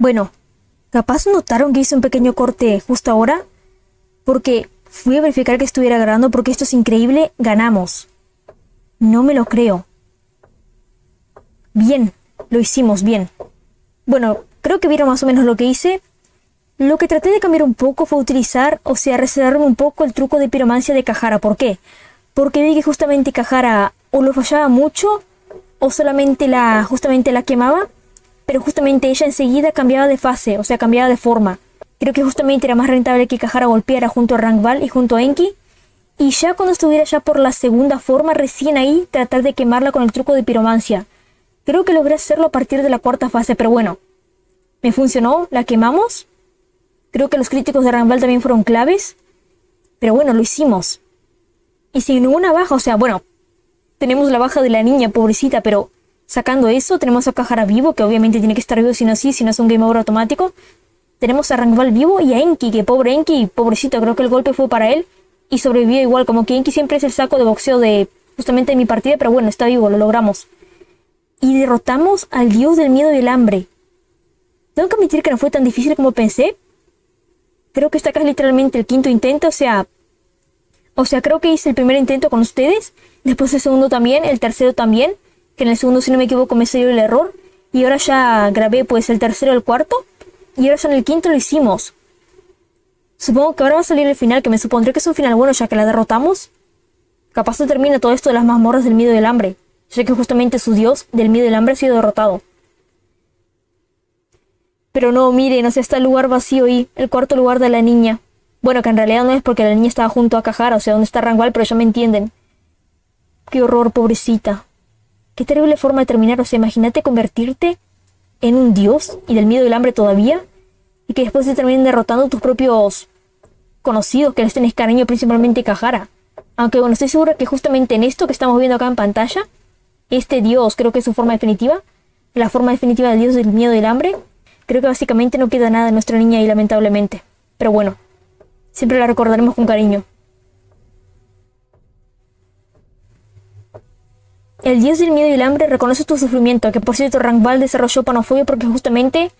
Bueno, capaz notaron que hice un pequeño corte justo ahora, porque fui a verificar que estuviera grabando, porque esto es increíble, ganamos. No me lo creo. Bien, lo hicimos bien. Bueno, creo que vieron más o menos lo que hice. Lo que traté de cambiar un poco fue utilizar, o sea, reservarme un poco el truco de piromancia de Cajara. ¿Por qué? Porque vi que justamente Cajara o lo fallaba mucho, o solamente justamente la quemaba, pero justamente ella enseguida cambiaba de fase, o sea, cambiaba de forma. Creo que justamente era más rentable que Cajara golpeara junto a Rangval y junto a Enki, y ya cuando estuviera ya por la segunda forma, recién ahí tratar de quemarla con el truco de piromancia. Creo que logré hacerlo a partir de la cuarta fase, pero bueno, me funcionó, la quemamos. Creo que los críticos de Rangval también fueron claves, pero bueno, lo hicimos. Y sin ninguna baja, o sea, bueno, tenemos la baja de la niña, pobrecita, pero sacando eso, tenemos a Cajara vivo, que obviamente tiene que estar vivo si no es un game over automático. Tenemos a Rangval vivo y a Enki, que pobre Enki, pobrecito, creo que el golpe fue para él y sobrevivió igual, como que Enki siempre es el saco de boxeo de justamente mi partida, pero bueno, está vivo, lo logramos. Y derrotamos al dios del miedo y el hambre. Tengo que admitir que no fue tan difícil como pensé. Creo que esta acá es literalmente el quinto intento, o sea, creo que hice el primer intento con ustedes, después el segundo también, el tercero también, que en el segundo, si no me equivoco, me salió el error, y ahora ya grabé pues el tercero y el cuarto, y ahora ya en el quinto lo hicimos. Supongo que ahora va a salir el final, que me supondré que es un final bueno ya que la derrotamos. Capaz se termina todo esto de las mazmorras del miedo y el hambre, ya que justamente su dios del miedo y el hambre ha sido derrotado. Pero no, miren, o sea, está el lugar vacío ahí, el cuarto lugar de la niña. Bueno, que en realidad no es porque la niña estaba junto a Cajara, o sea, donde está Rangval, pero ya me entienden. Qué horror, pobrecita. Qué terrible forma de terminar, o sea, imagínate convertirte en un dios y del miedo y el hambre todavía, y que después se terminen derrotando tus propios conocidos que les tenés cariño, principalmente Cajara. Aunque bueno, estoy segura que justamente en esto que estamos viendo acá en pantalla, este dios creo que es su forma definitiva, la forma definitiva del dios del miedo y el hambre. Creo que básicamente no queda nada de nuestra niña ahí, lamentablemente. Pero bueno, siempre la recordaremos con cariño. El dios del miedo y el hambre reconoce tu sufrimiento, que por cierto Rangval desarrolló panofobia porque justamente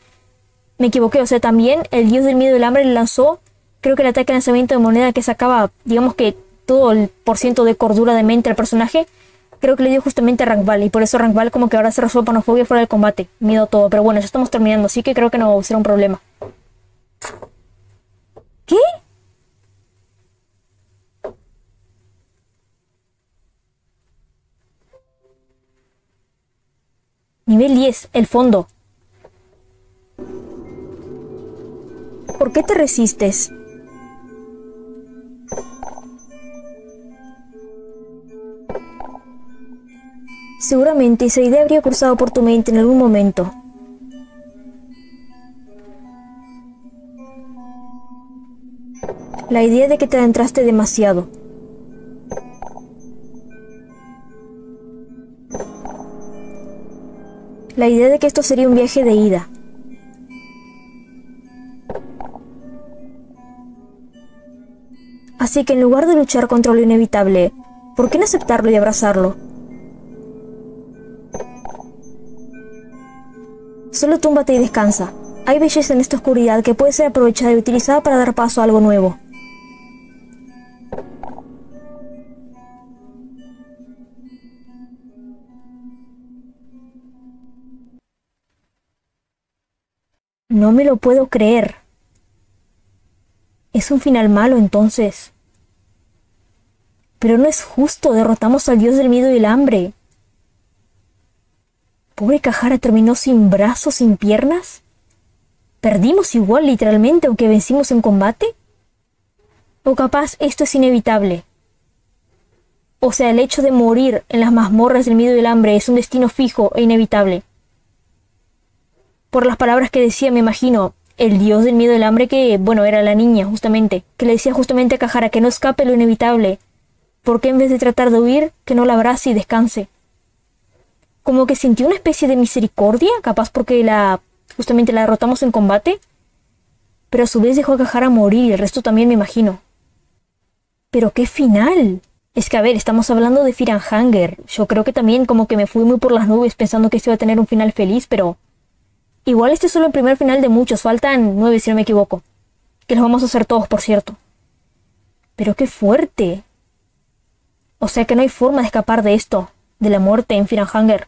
me equivoqué, o sea, también el dios del miedo y el hambre le lanzó, creo que el ataque de lanzamiento de moneda que sacaba, digamos que todo el porciento de cordura de mente al personaje, creo que le dio justamente a Rangval, y por eso Rangval como que ahora desarrolló panofobia fuera del combate, miedo a todo, pero bueno, ya estamos terminando, así que creo que no será un problema. ¿Qué? Nivel 10, el fondo. ¿Por qué te resistes? Seguramente esa idea habría cruzado por tu mente en algún momento. La idea de que te adentraste demasiado. La idea de que esto sería un viaje de ida. Así que en lugar de luchar contra lo inevitable, ¿por qué no aceptarlo y abrazarlo? Solo túmbate y descansa. Hay belleza en esta oscuridad que puede ser aprovechada y utilizada para dar paso a algo nuevo. No me lo puedo creer. Es un final malo entonces. Pero no es justo, derrotamos al dios del miedo y el hambre. Pobre Cajara terminó sin brazos, sin piernas. ¿Perdimos igual literalmente aunque vencimos en combate? ¿O capaz esto es inevitable? O sea, el hecho de morir en las mazmorras del miedo y el hambre es un destino fijo e inevitable. Por las palabras que decía, me imagino, el dios del miedo y el hambre que, bueno, era la niña justamente, que le decía justamente a Cajara que no escape lo inevitable, porque en vez de tratar de huir, que no la abrace y descanse. Como que sintió una especie de misericordia, capaz porque justamente la derrotamos en combate, pero a su vez dejó a Cajara morir y el resto también me imagino. ¡Pero qué final! Es que a ver, estamos hablando de Firanhanger. Yo creo que también como que me fui muy por las nubes pensando que esto iba a tener un final feliz, pero Igual este es solo el primer final de muchos, faltan 9 si no me equivoco. Que los vamos a hacer todos, por cierto. Pero qué fuerte. O sea que no hay forma de escapar de esto, de la muerte en Firanhanger.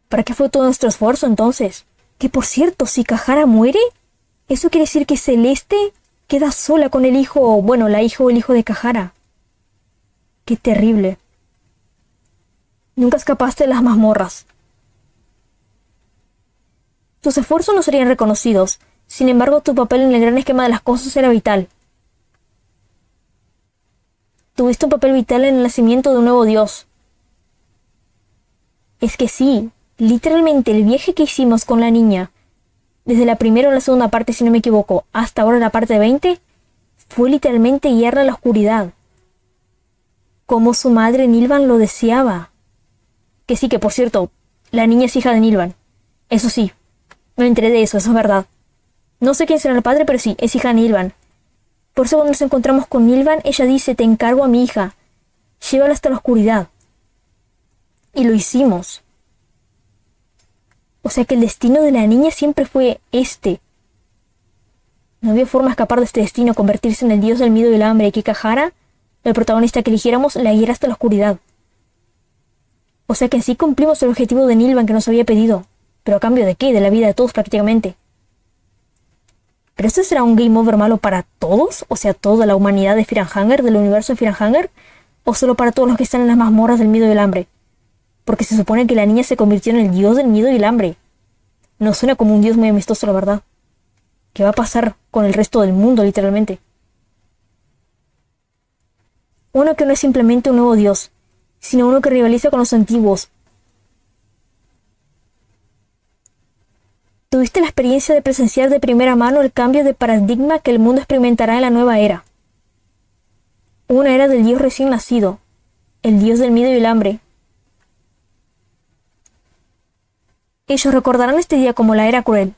¿Para qué fue todo nuestro esfuerzo entonces? Que por cierto, si Kahara muere, eso quiere decir que Celeste queda sola con el hijo, bueno, la hija o el hijo de Kahara. Qué terrible. Nunca escapaste de las mazmorras. Tus esfuerzos no serían reconocidos. Sin embargo, tu papel en el gran esquema de las cosas era vital. Tuviste un papel vital en el nacimiento de un nuevo dios. Es que sí, literalmente el viaje que hicimos con la niña, desde la primera o la segunda parte si no me equivoco, hasta ahora la parte 20, fue literalmente guiarla a la oscuridad. Como su madre Nilvan lo deseaba. Que sí, que por cierto, la niña es hija de Nilvan. Eso sí, me enteré de eso, eso es verdad. No sé quién será el padre, pero sí, es hija de Nilvan. Por eso cuando nos encontramos con Nilvan, ella dice, te encargo a mi hija, llévala hasta la oscuridad. Y lo hicimos. O sea que el destino de la niña siempre fue este. No había forma de escapar de este destino, convertirse en el dios del miedo y el hambre, y que Kahara, el protagonista que eligiéramos, la guiara hasta la oscuridad. O sea que en sí cumplimos el objetivo de Nilvan que nos había pedido. ¿Pero a cambio de qué? De la vida de todos prácticamente. ¿Pero esto será un game over malo para todos? O sea, toda la humanidad de Firanhanger, del universo de Firanhanger, ¿o solo para todos los que están en las mazmorras del miedo y el hambre? Porque se supone que la niña se convirtió en el dios del miedo y el hambre. No suena como un dios muy amistoso, la verdad. ¿Qué va a pasar con el resto del mundo, literalmente? Uno que no es simplemente un nuevo dios, sino uno que rivaliza con los antiguos. Tuviste la experiencia de presenciar de primera mano el cambio de paradigma que el mundo experimentará en la nueva era. Una era del dios recién nacido, el dios del miedo y el hambre. Ellos recordarán este día como la era cruel.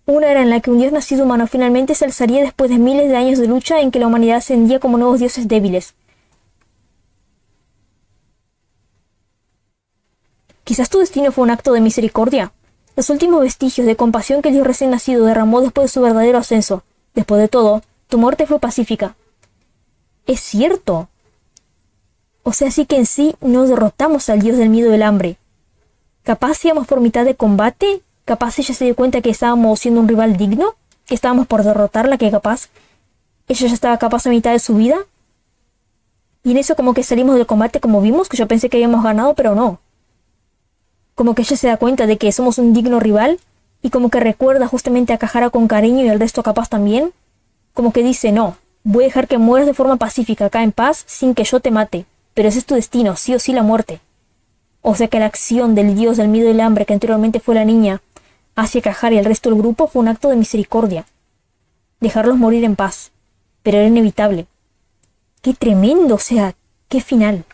Una era en la que un dios nacido humano finalmente se alzaría después de miles de años de lucha en que la humanidad ascendía como nuevos dioses débiles. Quizás tu destino fue un acto de misericordia. Los últimos vestigios de compasión que el dios recién nacido derramó después de su verdadero ascenso. Después de todo, tu muerte fue pacífica. Es cierto. O sea, sí que en sí no derrotamos al dios del miedo y el hambre. Capaz íbamos por mitad de combate, capaz ella se dio cuenta que estábamos siendo un rival digno, que estábamos por derrotarla, que capaz ella ya estaba capaz a mitad de su vida. Y en eso como que salimos del combate como vimos, que yo pensé que habíamos ganado, pero no. Como que ella se da cuenta de que somos un digno rival, y como que recuerda justamente a Kahara con cariño y al resto capaz también. Como que dice, no, voy a dejar que mueras de forma pacífica acá en paz sin que yo te mate, pero ese es tu destino, sí o sí la muerte. O sea que la acción del dios del miedo y el hambre que anteriormente fue la niña hacia Kahara y el resto del grupo fue un acto de misericordia. Dejarlos morir en paz. Pero era inevitable. ¡Qué tremendo! O sea, qué final.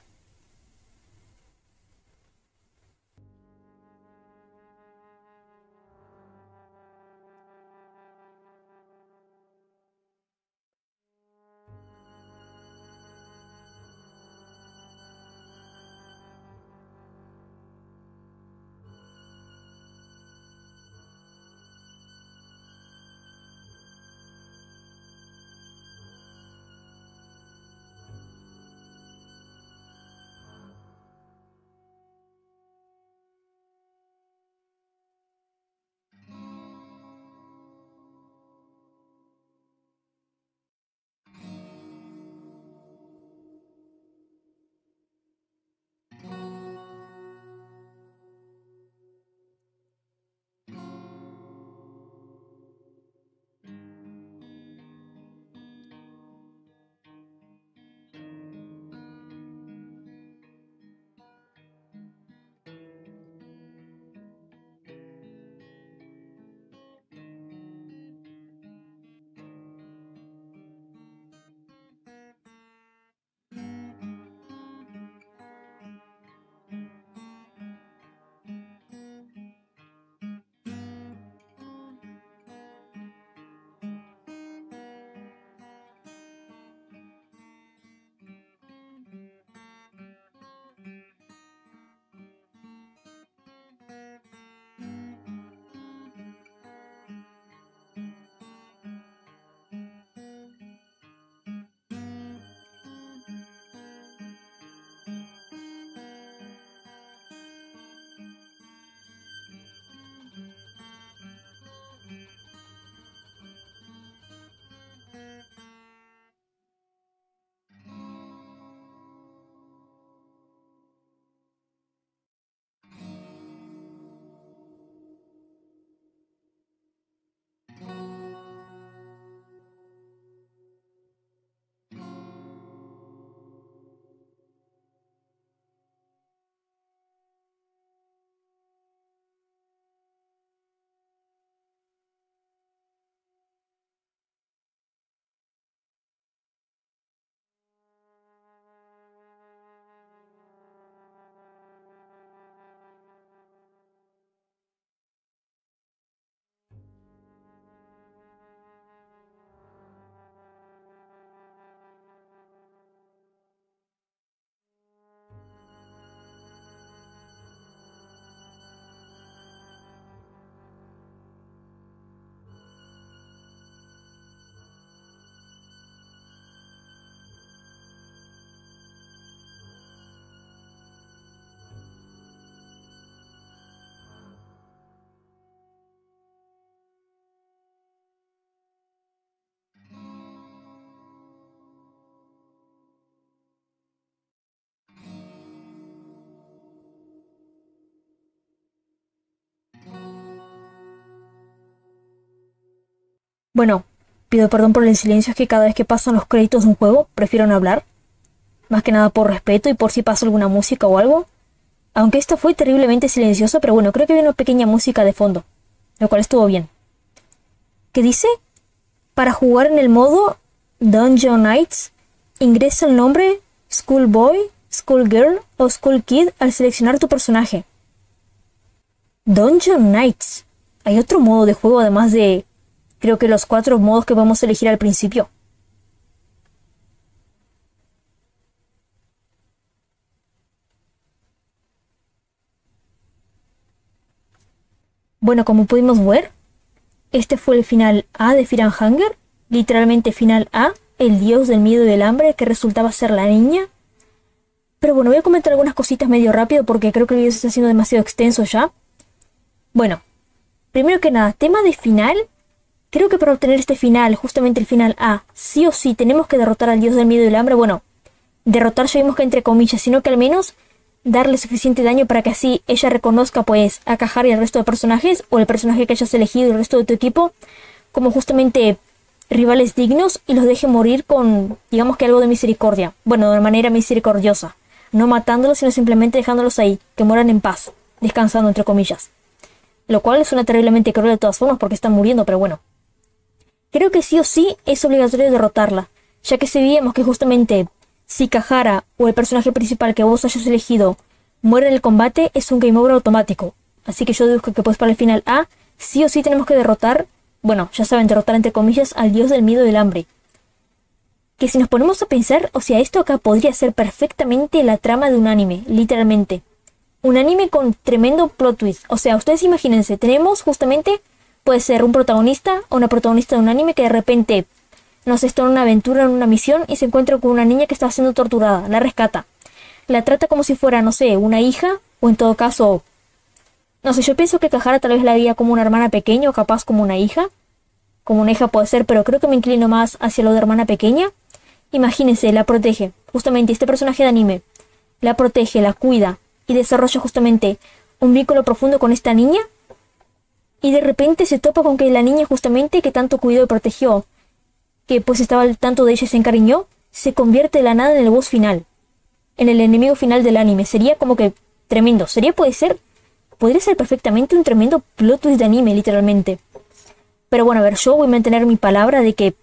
Bueno, pido perdón por el silencio, es que cada vez que pasan los créditos de un juego, prefiero no hablar. Más que nada por respeto y por si pasa alguna música o algo. Aunque esta fue terriblemente silenciosa, pero bueno, creo que había una pequeña música de fondo, lo cual estuvo bien. ¿Qué dice? Para jugar en el modo Dungeon Knights, ingresa el nombre Schoolboy, Schoolgirl o School Kid al seleccionar tu personaje. Dungeon Knights. Hay otro modo de juego además de, creo que los 4 modos que vamos a elegir al principio. Bueno, como pudimos ver, este fue el final A de Fear and Hunger, literalmente final A, el dios del miedo y del hambre que resultaba ser la niña. Pero bueno, voy a comentar algunas cositas medio rápido porque creo que el video se está haciendo demasiado extenso ya. Bueno, primero que nada, tema de final. Creo que para obtener este final, justamente el final A, sí o sí tenemos que derrotar al dios del miedo y del hambre. Bueno, derrotar ya vimos que entre comillas, sino que al menos darle suficiente daño para que así ella reconozca pues a Cahara y al resto de personajes, o el personaje que hayas elegido y el resto de tu equipo, como justamente rivales dignos y los deje morir con, digamos que algo de misericordia. Bueno, de manera misericordiosa. No matándolos, sino simplemente dejándolos ahí, que mueran en paz, descansando entre comillas. Lo cual suena terriblemente cruel de todas formas porque están muriendo, pero bueno. Creo que sí o sí es obligatorio derrotarla, ya que sabíamos que justamente si Cahara o el personaje principal que vos hayas elegido muere en el combate, es un game over automático. Así que yo deduzco que pues para el final A, sí o sí tenemos que derrotar, bueno, ya saben, derrotar entre comillas al dios del miedo y del hambre. Que si nos ponemos a pensar, o sea, esto acá podría ser perfectamente la trama de un anime, literalmente. Un anime con tremendo plot twist. O sea, ustedes imagínense, tenemos justamente, puede ser un protagonista o una protagonista de un anime que de repente nos está en una aventura, en una misión y se encuentra con una niña que está siendo torturada, la rescata. La trata como si fuera, no sé, una hija, o en todo caso, no sé, yo pienso que Cahara tal vez la veía como una hermana pequeña o capaz como una hija. Como una hija puede ser, pero creo que me inclino más hacia lo de hermana pequeña. Imagínense, la protege, justamente este personaje de anime, la protege, la cuida y desarrolla justamente un vínculo profundo con esta niña. Y de repente se topa con que la niña justamente que tanto cuidó y protegió, que pues estaba al tanto de ella y se encariñó, se convierte de la nada en el boss final, en el enemigo final del anime. Sería como que tremendo, podría ser perfectamente un tremendo plot twist de anime, literalmente. Pero bueno, a ver, yo voy a mantener mi palabra de que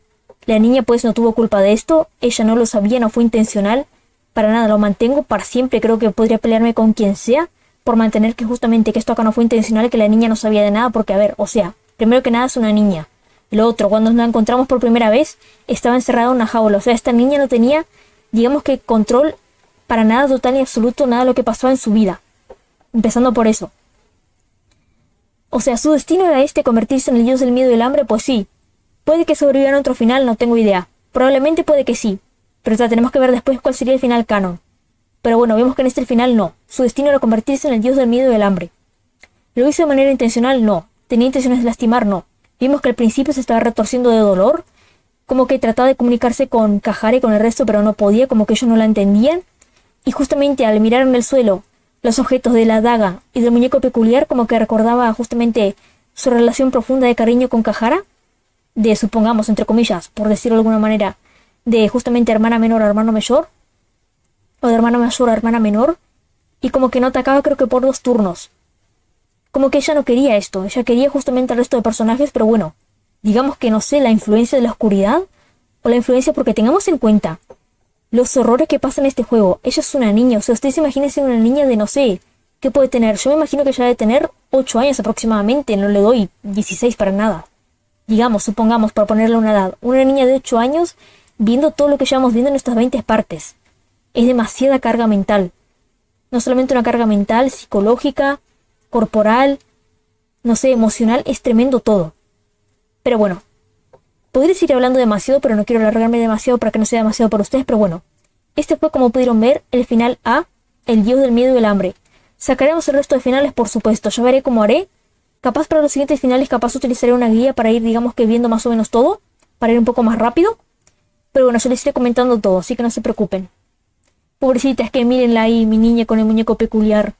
la niña pues no tuvo culpa de esto, ella no lo sabía, no fue intencional, para nada, lo mantengo para siempre. Creo que podría pelearme con quien sea por mantener que justamente que esto acá no fue intencional y que la niña no sabía de nada, porque a ver, o sea, primero que nada es una niña. Lo otro, cuando nos la encontramos por primera vez, estaba encerrada en una jaula. O sea, esta niña no tenía, digamos que control para nada total y absoluto, nada de lo que pasaba en su vida. Empezando por eso. O sea, su destino era convertirse en el dios del miedo y el hambre, pues sí. Puede que sobreviva en otro final, no tengo idea. Probablemente puede que sí. Pero ya tenemos que ver después cuál sería el final canon. Pero bueno, vemos que en el final no. Su destino era convertirse en el dios del miedo y el hambre. ¿Lo hizo de manera intencional? No. ¿Tenía intenciones de lastimar? No. Vimos que al principio se estaba retorciendo de dolor, como que trataba de comunicarse con Cahara y con el resto, pero no podía, como que ellos no la entendían. Y justamente al mirar en el suelo los objetos de la daga y del muñeco peculiar, como que recordaba justamente su relación profunda de cariño con Cahara, de, supongamos, entre comillas, por decirlo de alguna manera, de justamente hermana menor a hermano mayor, o de hermana mayor a hermana menor, y como que no atacaba creo que por 2 turnos. Como que ella no quería esto, ella quería justamente al resto de personajes, pero bueno, digamos que no sé, la influencia de la oscuridad, o la influencia porque tengamos en cuenta los horrores que pasan en este juego. Ella es una niña, o sea, ustedes imagínense una niña de no sé, ¿qué puede tener? Yo me imagino que ella debe tener 8 años aproximadamente, no le doy 16 para nada. Digamos, supongamos, para ponerle una edad, una niña de 8 años viendo todo lo que llevamos viendo en nuestras 20 partes. Es demasiada carga mental. No solamente una carga mental, psicológica, corporal, no sé, emocional, es tremendo todo. Pero bueno, podría seguir hablando demasiado, pero no quiero alargarme demasiado para que no sea demasiado para ustedes, pero bueno. Este fue, como pudieron ver, el final A, el dios del miedo y el hambre. Sacaremos el resto de finales, por supuesto, yo veré cómo haré. Capaz para los siguientes finales, capaz utilizaré una guía para ir, digamos que viendo más o menos todo, para ir un poco más rápido. Pero bueno, yo les iré comentando todo, así que no se preocupen. Pobrecita, es que mírenla ahí, mi niña con el muñeco peculiar.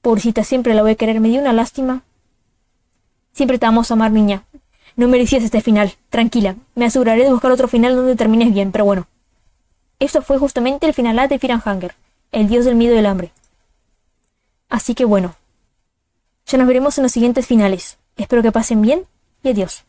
Pobrecita, siempre la voy a querer, me dio una lástima. Siempre te vamos a amar, niña. No merecías este final. Tranquila, me aseguraré de buscar otro final donde termines bien, pero bueno. Esto fue justamente el final A de Fear and Hunger, el dios del miedo y del hambre. Así que bueno. Ya nos veremos en los siguientes finales. Espero que pasen bien y adiós.